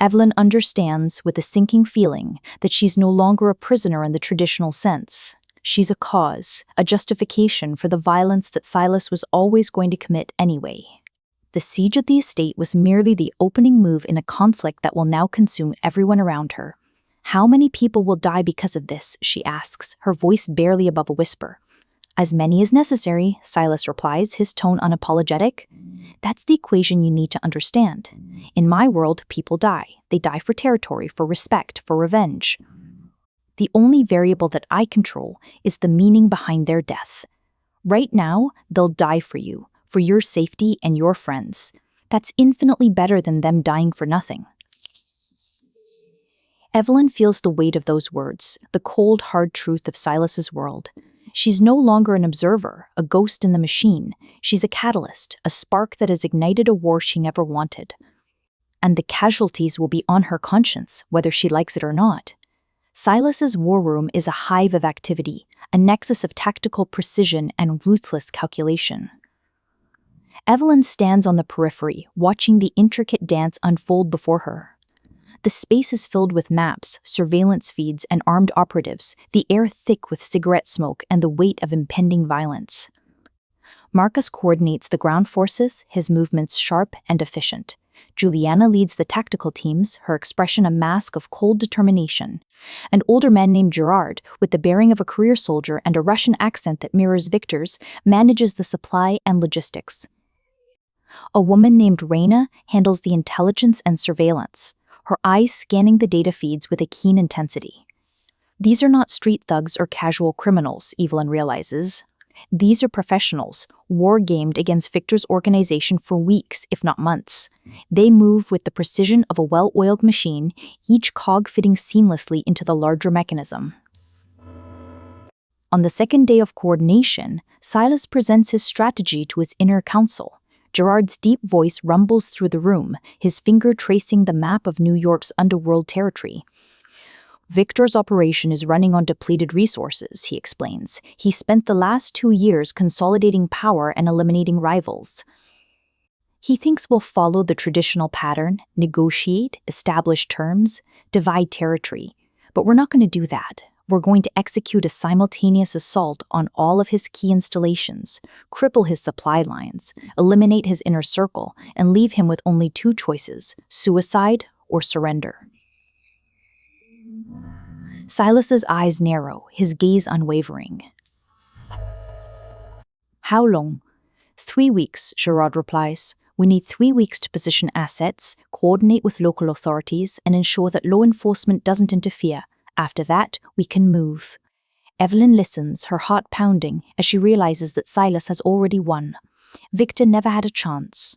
Evelyn understands with a sinking feeling that she's no longer a prisoner in the traditional sense. She's a cause, a justification for the violence that Silas was always going to commit anyway. The siege of the estate was merely the opening move in a conflict that will now consume everyone around her. How many people will die because of this, she asks, her voice barely above a whisper. As many as necessary, Silas replies, his tone unapologetic. That's the equation you need to understand. In my world, people die. They die for territory, for respect, for revenge. The only variable that I control is the meaning behind their death. Right now, they'll die for you, for your safety and your friends. That's infinitely better than them dying for nothing. Evelyn feels the weight of those words, the cold, hard truth of Silas's world. She's no longer an observer, a ghost in the machine. She's a catalyst, a spark that has ignited a war she never wanted. And the casualties will be on her conscience, whether she likes it or not. Silas's war room is a hive of activity, a nexus of tactical precision and ruthless calculation. Evelyn stands on the periphery, watching the intricate dance unfold before her. The space is filled with maps, surveillance feeds, and armed operatives, the air thick with cigarette smoke and the weight of impending violence. Marcus coordinates the ground forces, his movements sharp and efficient. Juliana leads the tactical teams, her expression a mask of cold determination. An older man named Gerard, with the bearing of a career soldier and a Russian accent that mirrors Victor's, manages the supply and logistics. A woman named Reina handles the intelligence and surveillance, her eyes scanning the data feeds with a keen intensity. These are not street thugs or casual criminals, Evelyn realizes. These are professionals, war-gamed against Victor's organization for weeks, if not months. They move with the precision of a well-oiled machine, each cog fitting seamlessly into the larger mechanism. On the second day of coordination, Silas presents his strategy to his inner council. Gerard's deep voice rumbles through the room, his finger tracing the map of New York's underworld territory. Victor's operation is running on depleted resources, he explains. He spent the last 2 years consolidating power and eliminating rivals. He thinks we'll follow the traditional pattern, negotiate, establish terms, divide territory. But we're not going to do that. We're going to execute a simultaneous assault on all of his key installations, cripple his supply lines, eliminate his inner circle, and leave him with only 2 choices, suicide or surrender. Silas's eyes narrow, his gaze unwavering. How long? 3 weeks, Gerard replies. We need 3 weeks to position assets, coordinate with local authorities, and ensure that law enforcement doesn't interfere. After that, we can move." Evelyn listens, her heart pounding, as she realizes that Silas has already won. Victor never had a chance.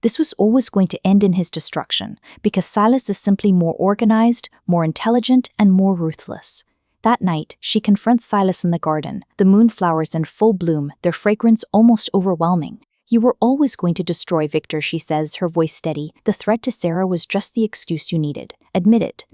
This was always going to end in his destruction, because Silas is simply more organized, more intelligent, and more ruthless. That night, she confronts Silas in the garden, the moonflowers in full bloom, their fragrance almost overwhelming. "You were always going to destroy Victor," she says, her voice steady. "The threat to Sarah was just the excuse you needed. Admit it."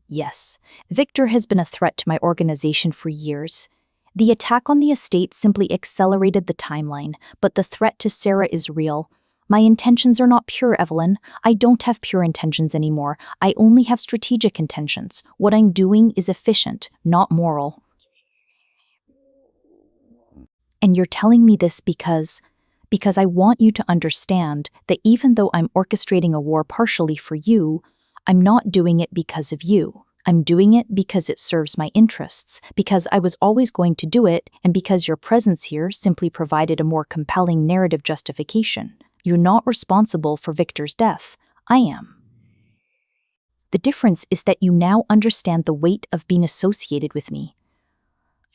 "Yes, Victor has been a threat to my organization for years. The attack on the estate simply accelerated the timeline, but the threat to Sarah is real. My intentions are not pure, Evelyn. I don't have pure intentions anymore. I only have strategic intentions. What I'm doing is efficient, not moral." "And you're telling me this because I want you to understand that even though I'm orchestrating a war partially for you, I'm not doing it because of you. I'm doing it because it serves my interests, because I was always going to do it, and because your presence here simply provided a more compelling narrative justification. You're not responsible for Victor's death. I am. The difference is that you now understand the weight of being associated with me."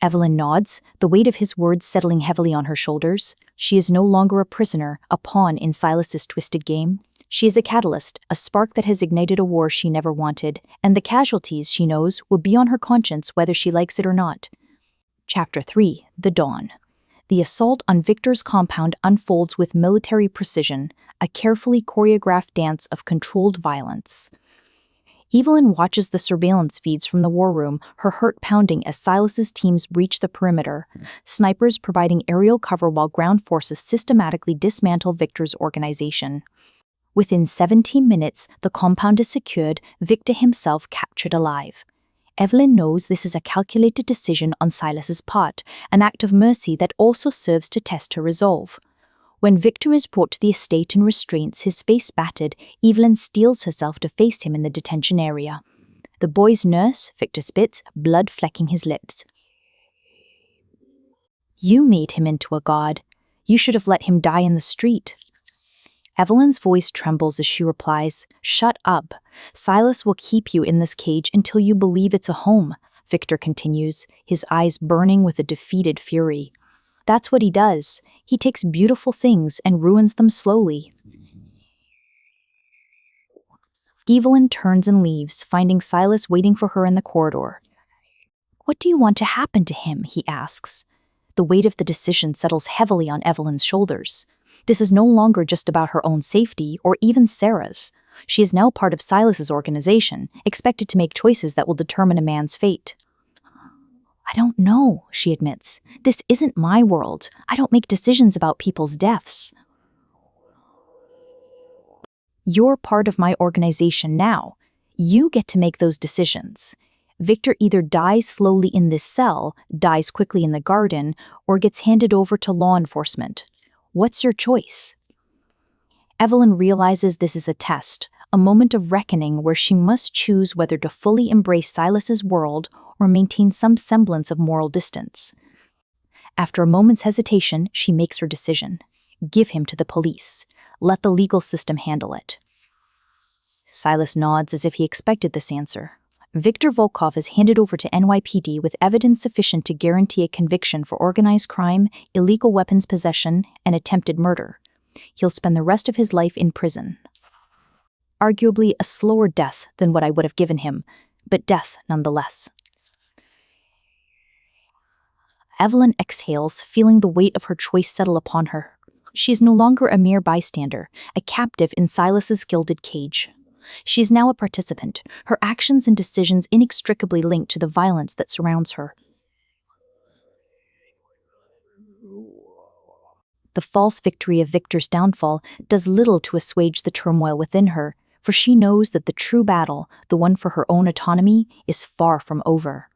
Evelyn nods, the weight of his words settling heavily on her shoulders. She is no longer a prisoner, a pawn in Silas's twisted game. She is a catalyst, a spark that has ignited a war she never wanted, and the casualties, she knows, will be on her conscience whether she likes it or not. Chapter 3. The Dawn. The assault on Victor's compound unfolds with military precision, a carefully choreographed dance of controlled violence. Evelyn watches the surveillance feeds from the war room, her heart pounding as Silas's teams breach the perimeter, snipers providing aerial cover while ground forces systematically dismantle Victor's organization. Within 17 minutes, the compound is secured, Victor himself captured alive. Evelyn knows this is a calculated decision on Silas's part, an act of mercy that also serves to test her resolve. When Victor is brought to the estate in restraints, his face battered, Evelyn steels herself to face him in the detention area. The boy's nurse, Victor spits, blood flecking his lips. "You made him into a god. You should have let him die in the street." Evelyn's voice trembles as she replies, "Shut up. Silas will keep you in this cage until you believe it's a home," Victor continues, his eyes burning with a defeated fury. "That's what he does. He takes beautiful things and ruins them slowly." Evelyn turns and leaves, finding Silas waiting for her in the corridor. "What do you want to happen to him?" he asks. The weight of the decision settles heavily on Evelyn's shoulders. This is no longer just about her own safety or even Sarah's. She is now part of Silas's organization, expected to make choices that will determine a man's fate. "I don't know," she admits. "This isn't my world. I don't make decisions about people's deaths." "You're part of my organization now. You get to make those decisions. Victor either dies slowly in this cell, dies quickly in the garden, or gets handed over to law enforcement. What's your choice?" Evelyn realizes this is a test, a moment of reckoning where she must choose whether to fully embrace Silas's world or maintain some semblance of moral distance. After a moment's hesitation, she makes her decision. Give him to the police. Let the legal system handle it. Silas nods as if he expected this answer. Viktor Volkov is handed over to NYPD with evidence sufficient to guarantee a conviction for organized crime, illegal weapons possession, and attempted murder. He'll spend the rest of his life in prison. Arguably a slower death than what I would have given him, but death nonetheless. Evelyn exhales, feeling the weight of her choice settle upon her. She is no longer a mere bystander, a captive in Silas's gilded cage. She is now a participant, her actions and decisions inextricably linked to the violence that surrounds her. The false victory of Victor's downfall does little to assuage the turmoil within her, for she knows that the true battle, the one for her own autonomy, is far from over.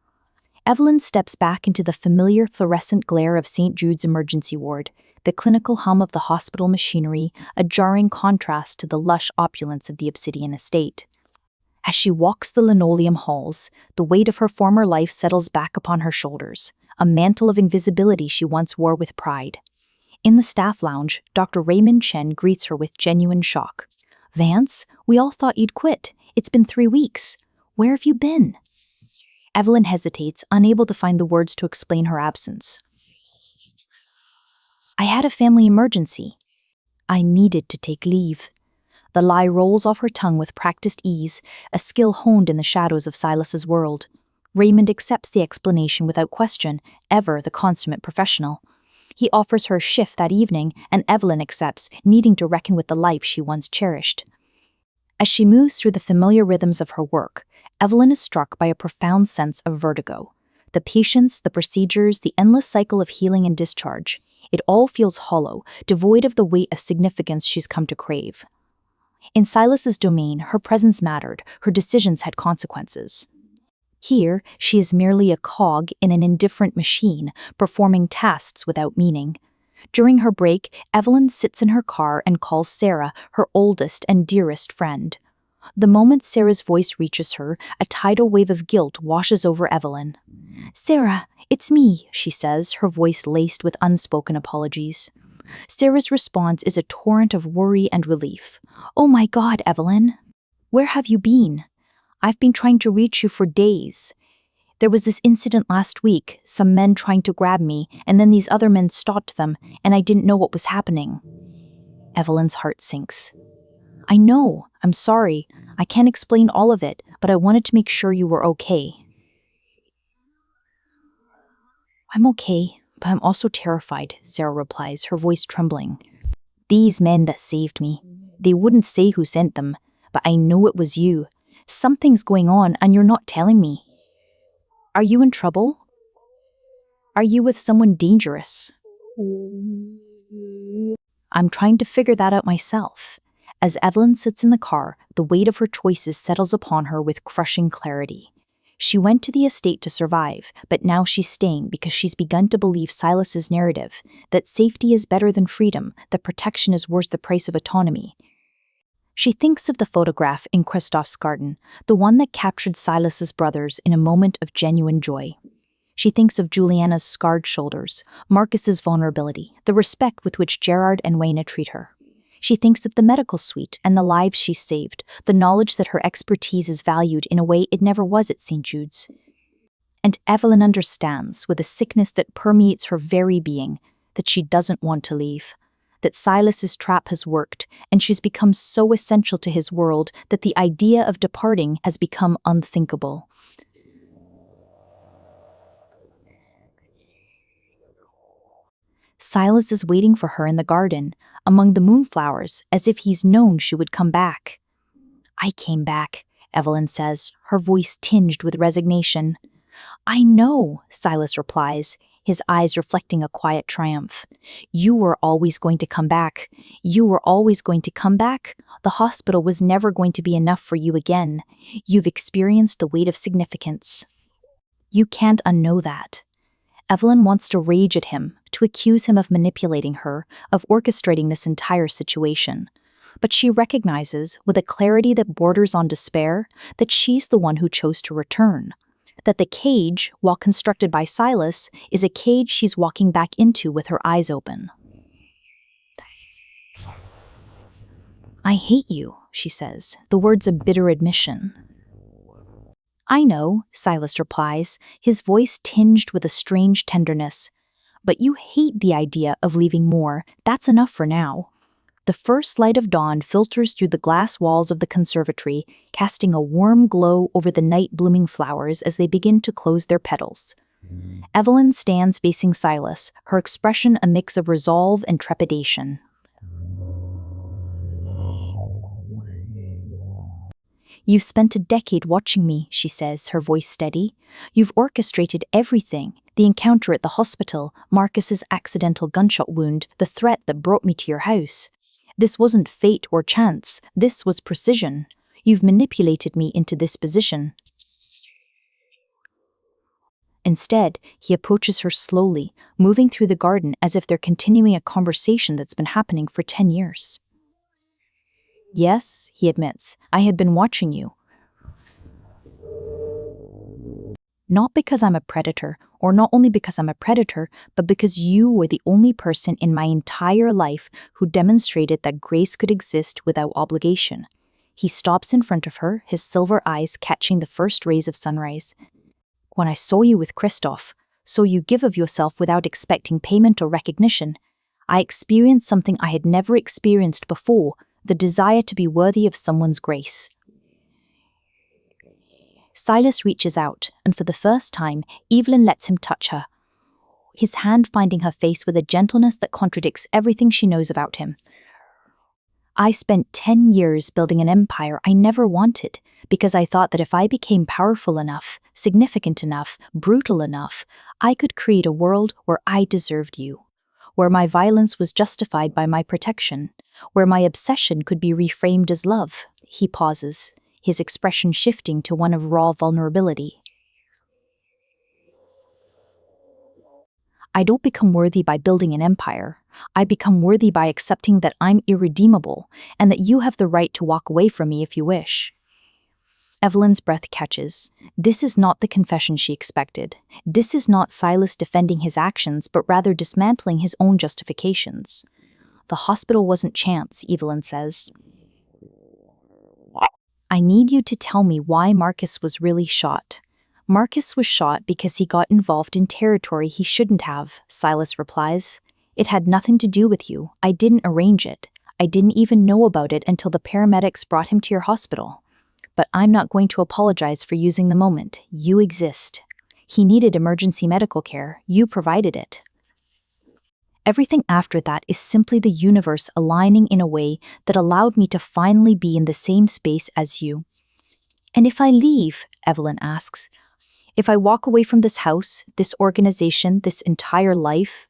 Evelyn steps back into the familiar fluorescent glare of St. Jude's emergency ward, the clinical hum of the hospital machinery, a jarring contrast to the lush opulence of the obsidian estate. As she walks the linoleum halls, the weight of her former life settles back upon her shoulders, a mantle of invisibility she once wore with pride. In the staff lounge, Dr. Raymond Chen greets her with genuine shock. "Vance, we all thought you'd quit. It's been 3 weeks. Where have you been? Evelyn hesitates, unable to find the words to explain her absence. I had a family emergency. I needed to take leave. The lie rolls off her tongue with practiced ease, a skill honed in the shadows of Silas's world. Raymond accepts the explanation without question, ever the consummate professional. He offers her a shift that evening, and Evelyn accepts, needing to reckon with the life she once cherished. As she moves through the familiar rhythms of her work, Evelyn is struck by a profound sense of vertigo. The patients, the procedures, the endless cycle of healing and discharge. It all feels hollow, devoid of the weight of significance she's come to crave. In Silas's domain, her presence mattered, her decisions had consequences. Here, she is merely a cog in an indifferent machine, performing tasks without meaning. During her break, Evelyn sits in her car and calls Sarah, her oldest and dearest friend. The moment Sarah's voice reaches her, a tidal wave of guilt washes over Evelyn. "Sarah, it's me," she says, her voice laced with unspoken apologies. Sarah's response is a torrent of worry and relief. "Oh my God, Evelyn. Where have you been? I've been trying to reach you for days. There was this incident last week, some men trying to grab me, and then these other men stopped them, and I didn't know what was happening." Evelyn's heart sinks. "I know, I'm sorry. I can't explain all of it, but I wanted to make sure you were okay." "I'm okay, but I'm also terrified," Sarah replies, her voice trembling. "These men that saved me, they wouldn't say who sent them, but I know it was you. Something's going on and you're not telling me. Are you in trouble? Are you with someone dangerous?" "I'm trying to figure that out myself." As Evelyn sits in the car, the weight of her choices settles upon her with crushing clarity. She went to the estate to survive, but now she's staying because she's begun to believe Silas's narrative, that safety is better than freedom, that protection is worth the price of autonomy. She thinks of the photograph in Christoph's garden, the one that captured Silas's brothers in a moment of genuine joy. She thinks of Juliana's scarred shoulders, Marcus's vulnerability, the respect with which Gerard and Wayna treat her. She thinks of the medical suite and the lives she's saved, the knowledge that her expertise is valued in a way it never was at St. Jude's. And Evelyn understands, with a sickness that permeates her very being, that she doesn't want to leave, that Silas's trap has worked, and she's become so essential to his world that the idea of departing has become unthinkable. Silas is waiting for her in the garden, among the moonflowers, as if he's known she would come back. "I came back," Evelyn says, her voice tinged with resignation. "I know," Silas replies, his eyes reflecting a quiet triumph. "You were always going to come back. You were always going to come back. The hospital was never going to be enough for you again. You've experienced the weight of significance. You can't unknow that." Evelyn wants to rage at him, to accuse him of manipulating her, of orchestrating this entire situation. But she recognizes, with a clarity that borders on despair, that she's the one who chose to return. That the cage, while constructed by Silas, is a cage she's walking back into with her eyes open. "I hate you," she says, the words a bitter admission. "I know," Silas replies, his voice tinged with a strange tenderness. "But you hate the idea of leaving more. That's enough for now." The first light of dawn filters through the glass walls of the conservatory, casting a warm glow over the night-blooming flowers as they begin to close their petals. Evelyn stands facing Silas, her expression a mix of resolve and trepidation. "You've spent a decade watching me," she says, her voice steady. "You've orchestrated everything. The encounter at the hospital, Marcus's accidental gunshot wound, the threat that brought me to your house. This wasn't fate or chance. This was precision. You've manipulated me into this position." Instead, he approaches her slowly, moving through the garden as if they're continuing a conversation that's been happening for 10 years. "Yes," he admits, "I had been watching you. Not because I'm a predator, or not only because I'm a predator, but because you were the only person in my entire life who demonstrated that grace could exist without obligation." He stops in front of her, his silver eyes catching the first rays of sunrise. When I saw you with Christoph, so you give of yourself without expecting payment or recognition, I experienced something I had never experienced before, the desire to be worthy of someone's grace. Silas reaches out, and for the first time, Evelyn lets him touch her, his hand finding her face with a gentleness that contradicts everything she knows about him. I spent 10 years building an empire I never wanted, because I thought that if I became powerful enough, significant enough, brutal enough, I could create a world where I deserved you, where my violence was justified by my protection, where my obsession could be reframed as love. He pauses, his expression shifting to one of raw vulnerability. I don't become worthy by building an empire. I become worthy by accepting that I'm irredeemable and that you have the right to walk away from me if you wish. Evelyn's breath catches. This is not the confession she expected. This is not Silas defending his actions, but rather dismantling his own justifications. The hospital wasn't chance, Evelyn says. I need you to tell me why Marcus was really shot. Marcus was shot because he got involved in territory he shouldn't have, Silas replies. It had nothing to do with you. I didn't arrange it. I didn't even know about it until the paramedics brought him to your hospital. But I'm not going to apologize for using the moment. You exist. He needed emergency medical care. You provided it. Everything after that is simply the universe aligning in a way that allowed me to finally be in the same space as you. And if I leave, Evelyn asks, if I walk away from this house, this organization, this entire life,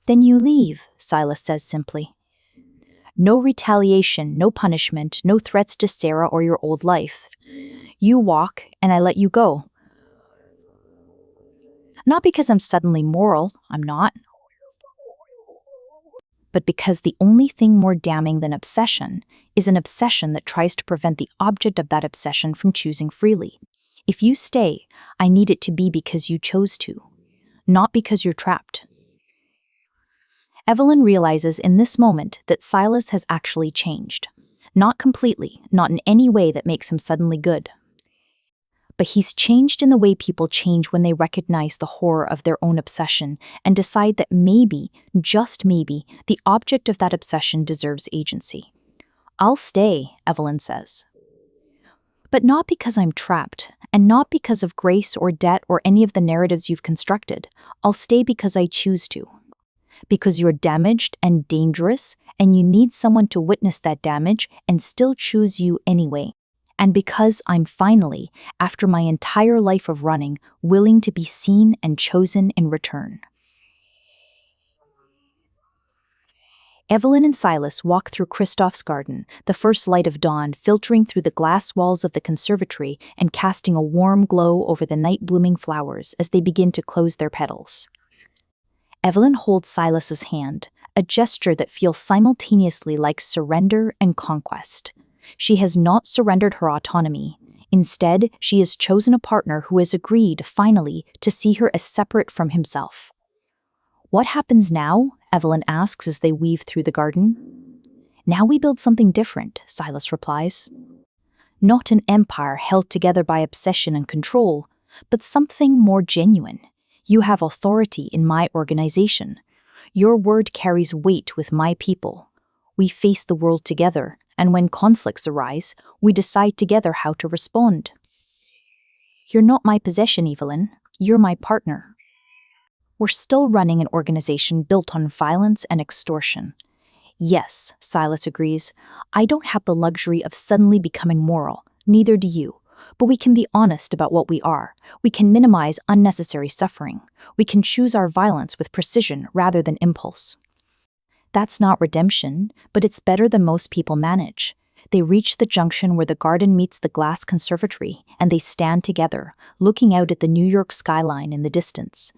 then you leave, Silas says simply. No retaliation, no punishment, no threats to Sarah or your old life. You walk, and I let you go. Not because I'm suddenly moral, I'm not. But because the only thing more damning than obsession is an obsession that tries to prevent the object of that obsession from choosing freely. If you stay, I need it to be because you chose to, not because you're trapped. Evelyn realizes in this moment that Silas has actually changed. Not completely, not in any way that makes him suddenly good. But he's changed in the way people change when they recognize the horror of their own obsession and decide that maybe, just maybe, the object of that obsession deserves agency. I'll stay, Evelyn says. But not because I'm trapped, and not because of grace or debt or any of the narratives you've constructed. I'll stay because I choose to. Because you're damaged and dangerous, and you need someone to witness that damage and still choose you anyway. And because I'm finally, after my entire life of running, willing to be seen and chosen in return. Evelyn and Silas walk through Christoph's garden, the first light of dawn filtering through the glass walls of the conservatory and casting a warm glow over the night-blooming flowers as they begin to close their petals. Evelyn holds Silas's hand, a gesture that feels simultaneously like surrender and conquest. She has not surrendered her autonomy. Instead, she has chosen a partner who has agreed, finally, to see her as separate from himself. What happens now? Evelyn asks as they weave through the garden. Now we build something different, Silas replies. Not an empire held together by obsession and control, but something more genuine. You have authority in my organization. Your word carries weight with my people. We face the world together, and when conflicts arise, we decide together how to respond. You're not my possession, Evelyn. You're my partner. We're still running an organization built on violence and extortion. Yes, Silas agrees. I don't have the luxury of suddenly becoming moral. Neither do you. But we can be honest about what we are. We can minimize unnecessary suffering. We can choose our violence with precision rather than impulse. That's not redemption, but it's better than most people manage. They reach the junction where the garden meets the glass conservatory, and they stand together, looking out at the New York skyline in the distance.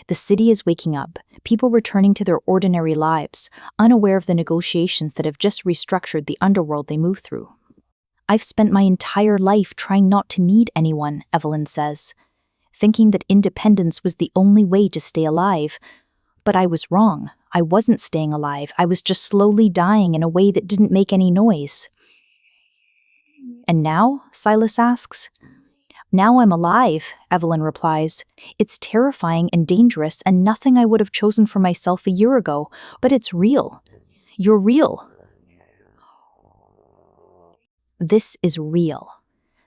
The city is waking up, people returning to their ordinary lives, unaware of the negotiations that have just restructured the underworld they move through. I've spent my entire life trying not to need anyone, Evelyn says, thinking that independence was the only way to stay alive. But I was wrong. I wasn't staying alive, I was just slowly dying in a way that didn't make any noise. And now? Silas asks. Now I'm alive, Evelyn replies. It's terrifying and dangerous and nothing I would have chosen for myself a year ago, but it's real. You're real. This is real.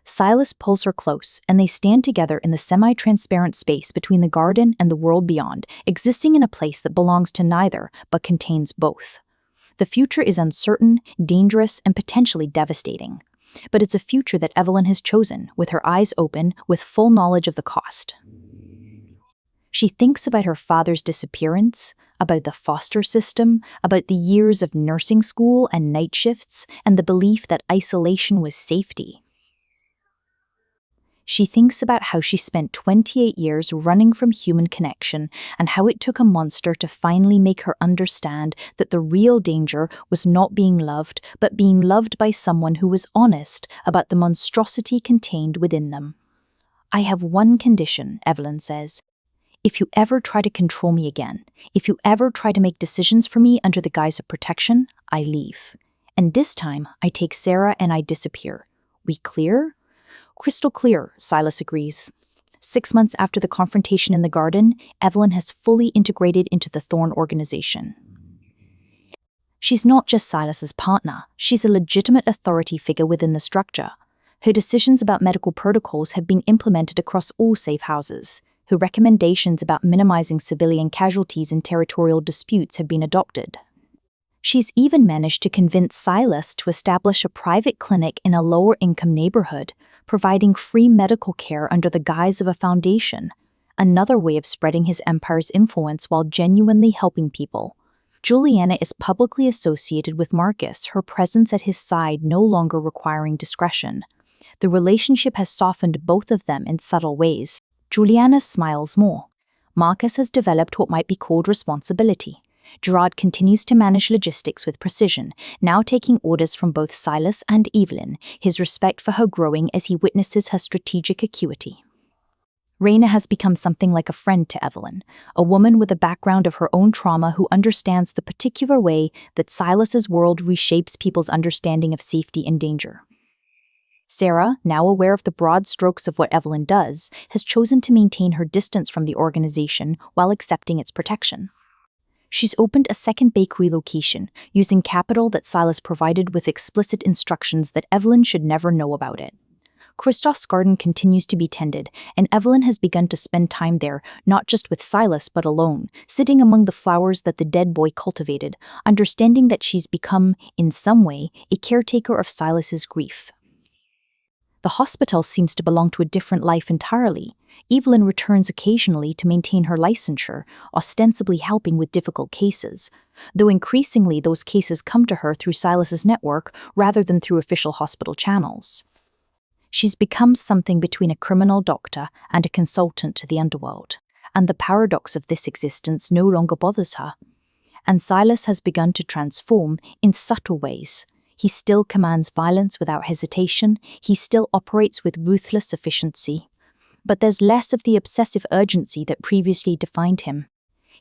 Silas pulls her close, and they stand together in the semi-transparent space between the garden and the world beyond, existing in a place that belongs to neither, but contains both. The future is uncertain, dangerous, and potentially devastating. But it's a future that Evelyn has chosen, with her eyes open, with full knowledge of the cost. She thinks about her father's disappearance, about the foster system, about the years of nursing school and night shifts, and the belief that isolation was safety. She thinks about how she spent 28 years running from human connection and how it took a monster to finally make her understand that the real danger was not being loved, but being loved by someone who was honest about the monstrosity contained within them. I have one condition, Evelyn says. If you ever try to control me again, if you ever try to make decisions for me under the guise of protection, I leave. And this time, I take Sarah and I disappear. We clear? Crystal clear, Silas agrees. 6 months after the confrontation in the garden, Evelyn has fully integrated into the Thorne organization. She's not just Silas's partner, she's a legitimate authority figure within the structure. Her decisions about medical protocols have been implemented across all safe houses. Her recommendations about minimizing civilian casualties in territorial disputes have been adopted. She's even managed to convince Silas to establish a private clinic in a lower-income neighborhood, providing free medical care under the guise of a foundation, another way of spreading his empire's influence while genuinely helping people. Juliana is publicly associated with Marcus, her presence at his side no longer requiring discretion. The relationship has softened both of them in subtle ways. Juliana smiles more. Marcus has developed what might be called responsibility. Gerard continues to manage logistics with precision, now taking orders from both Silas and Evelyn, his respect for her growing as he witnesses her strategic acuity. Raina has become something like a friend to Evelyn, a woman with a background of her own trauma who understands the particular way that Silas's world reshapes people's understanding of safety and danger. Sarah, now aware of the broad strokes of what Evelyn does, has chosen to maintain her distance from the organization while accepting its protection. She's opened a second bakery location, using capital that Silas provided with explicit instructions that Evelyn should never know about it. Christoph's garden continues to be tended, and Evelyn has begun to spend time there, not just with Silas but alone, sitting among the flowers that the dead boy cultivated, understanding that she's become, in some way, a caretaker of Silas's grief. The hospital seems to belong to a different life entirely. Evelyn returns occasionally to maintain her licensure, ostensibly helping with difficult cases, though increasingly those cases come to her through Silas's network rather than through official hospital channels. She's become something between a criminal doctor and a consultant to the underworld, and the paradox of this existence no longer bothers her. And Silas has begun to transform in subtle ways. He still commands violence without hesitation, he still operates with ruthless efficiency. But there's less of the obsessive urgency that previously defined him.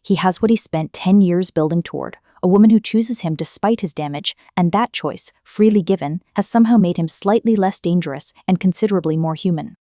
He has what he spent 10 years building toward, a woman who chooses him despite his damage, and that choice, freely given, has somehow made him slightly less dangerous and considerably more human.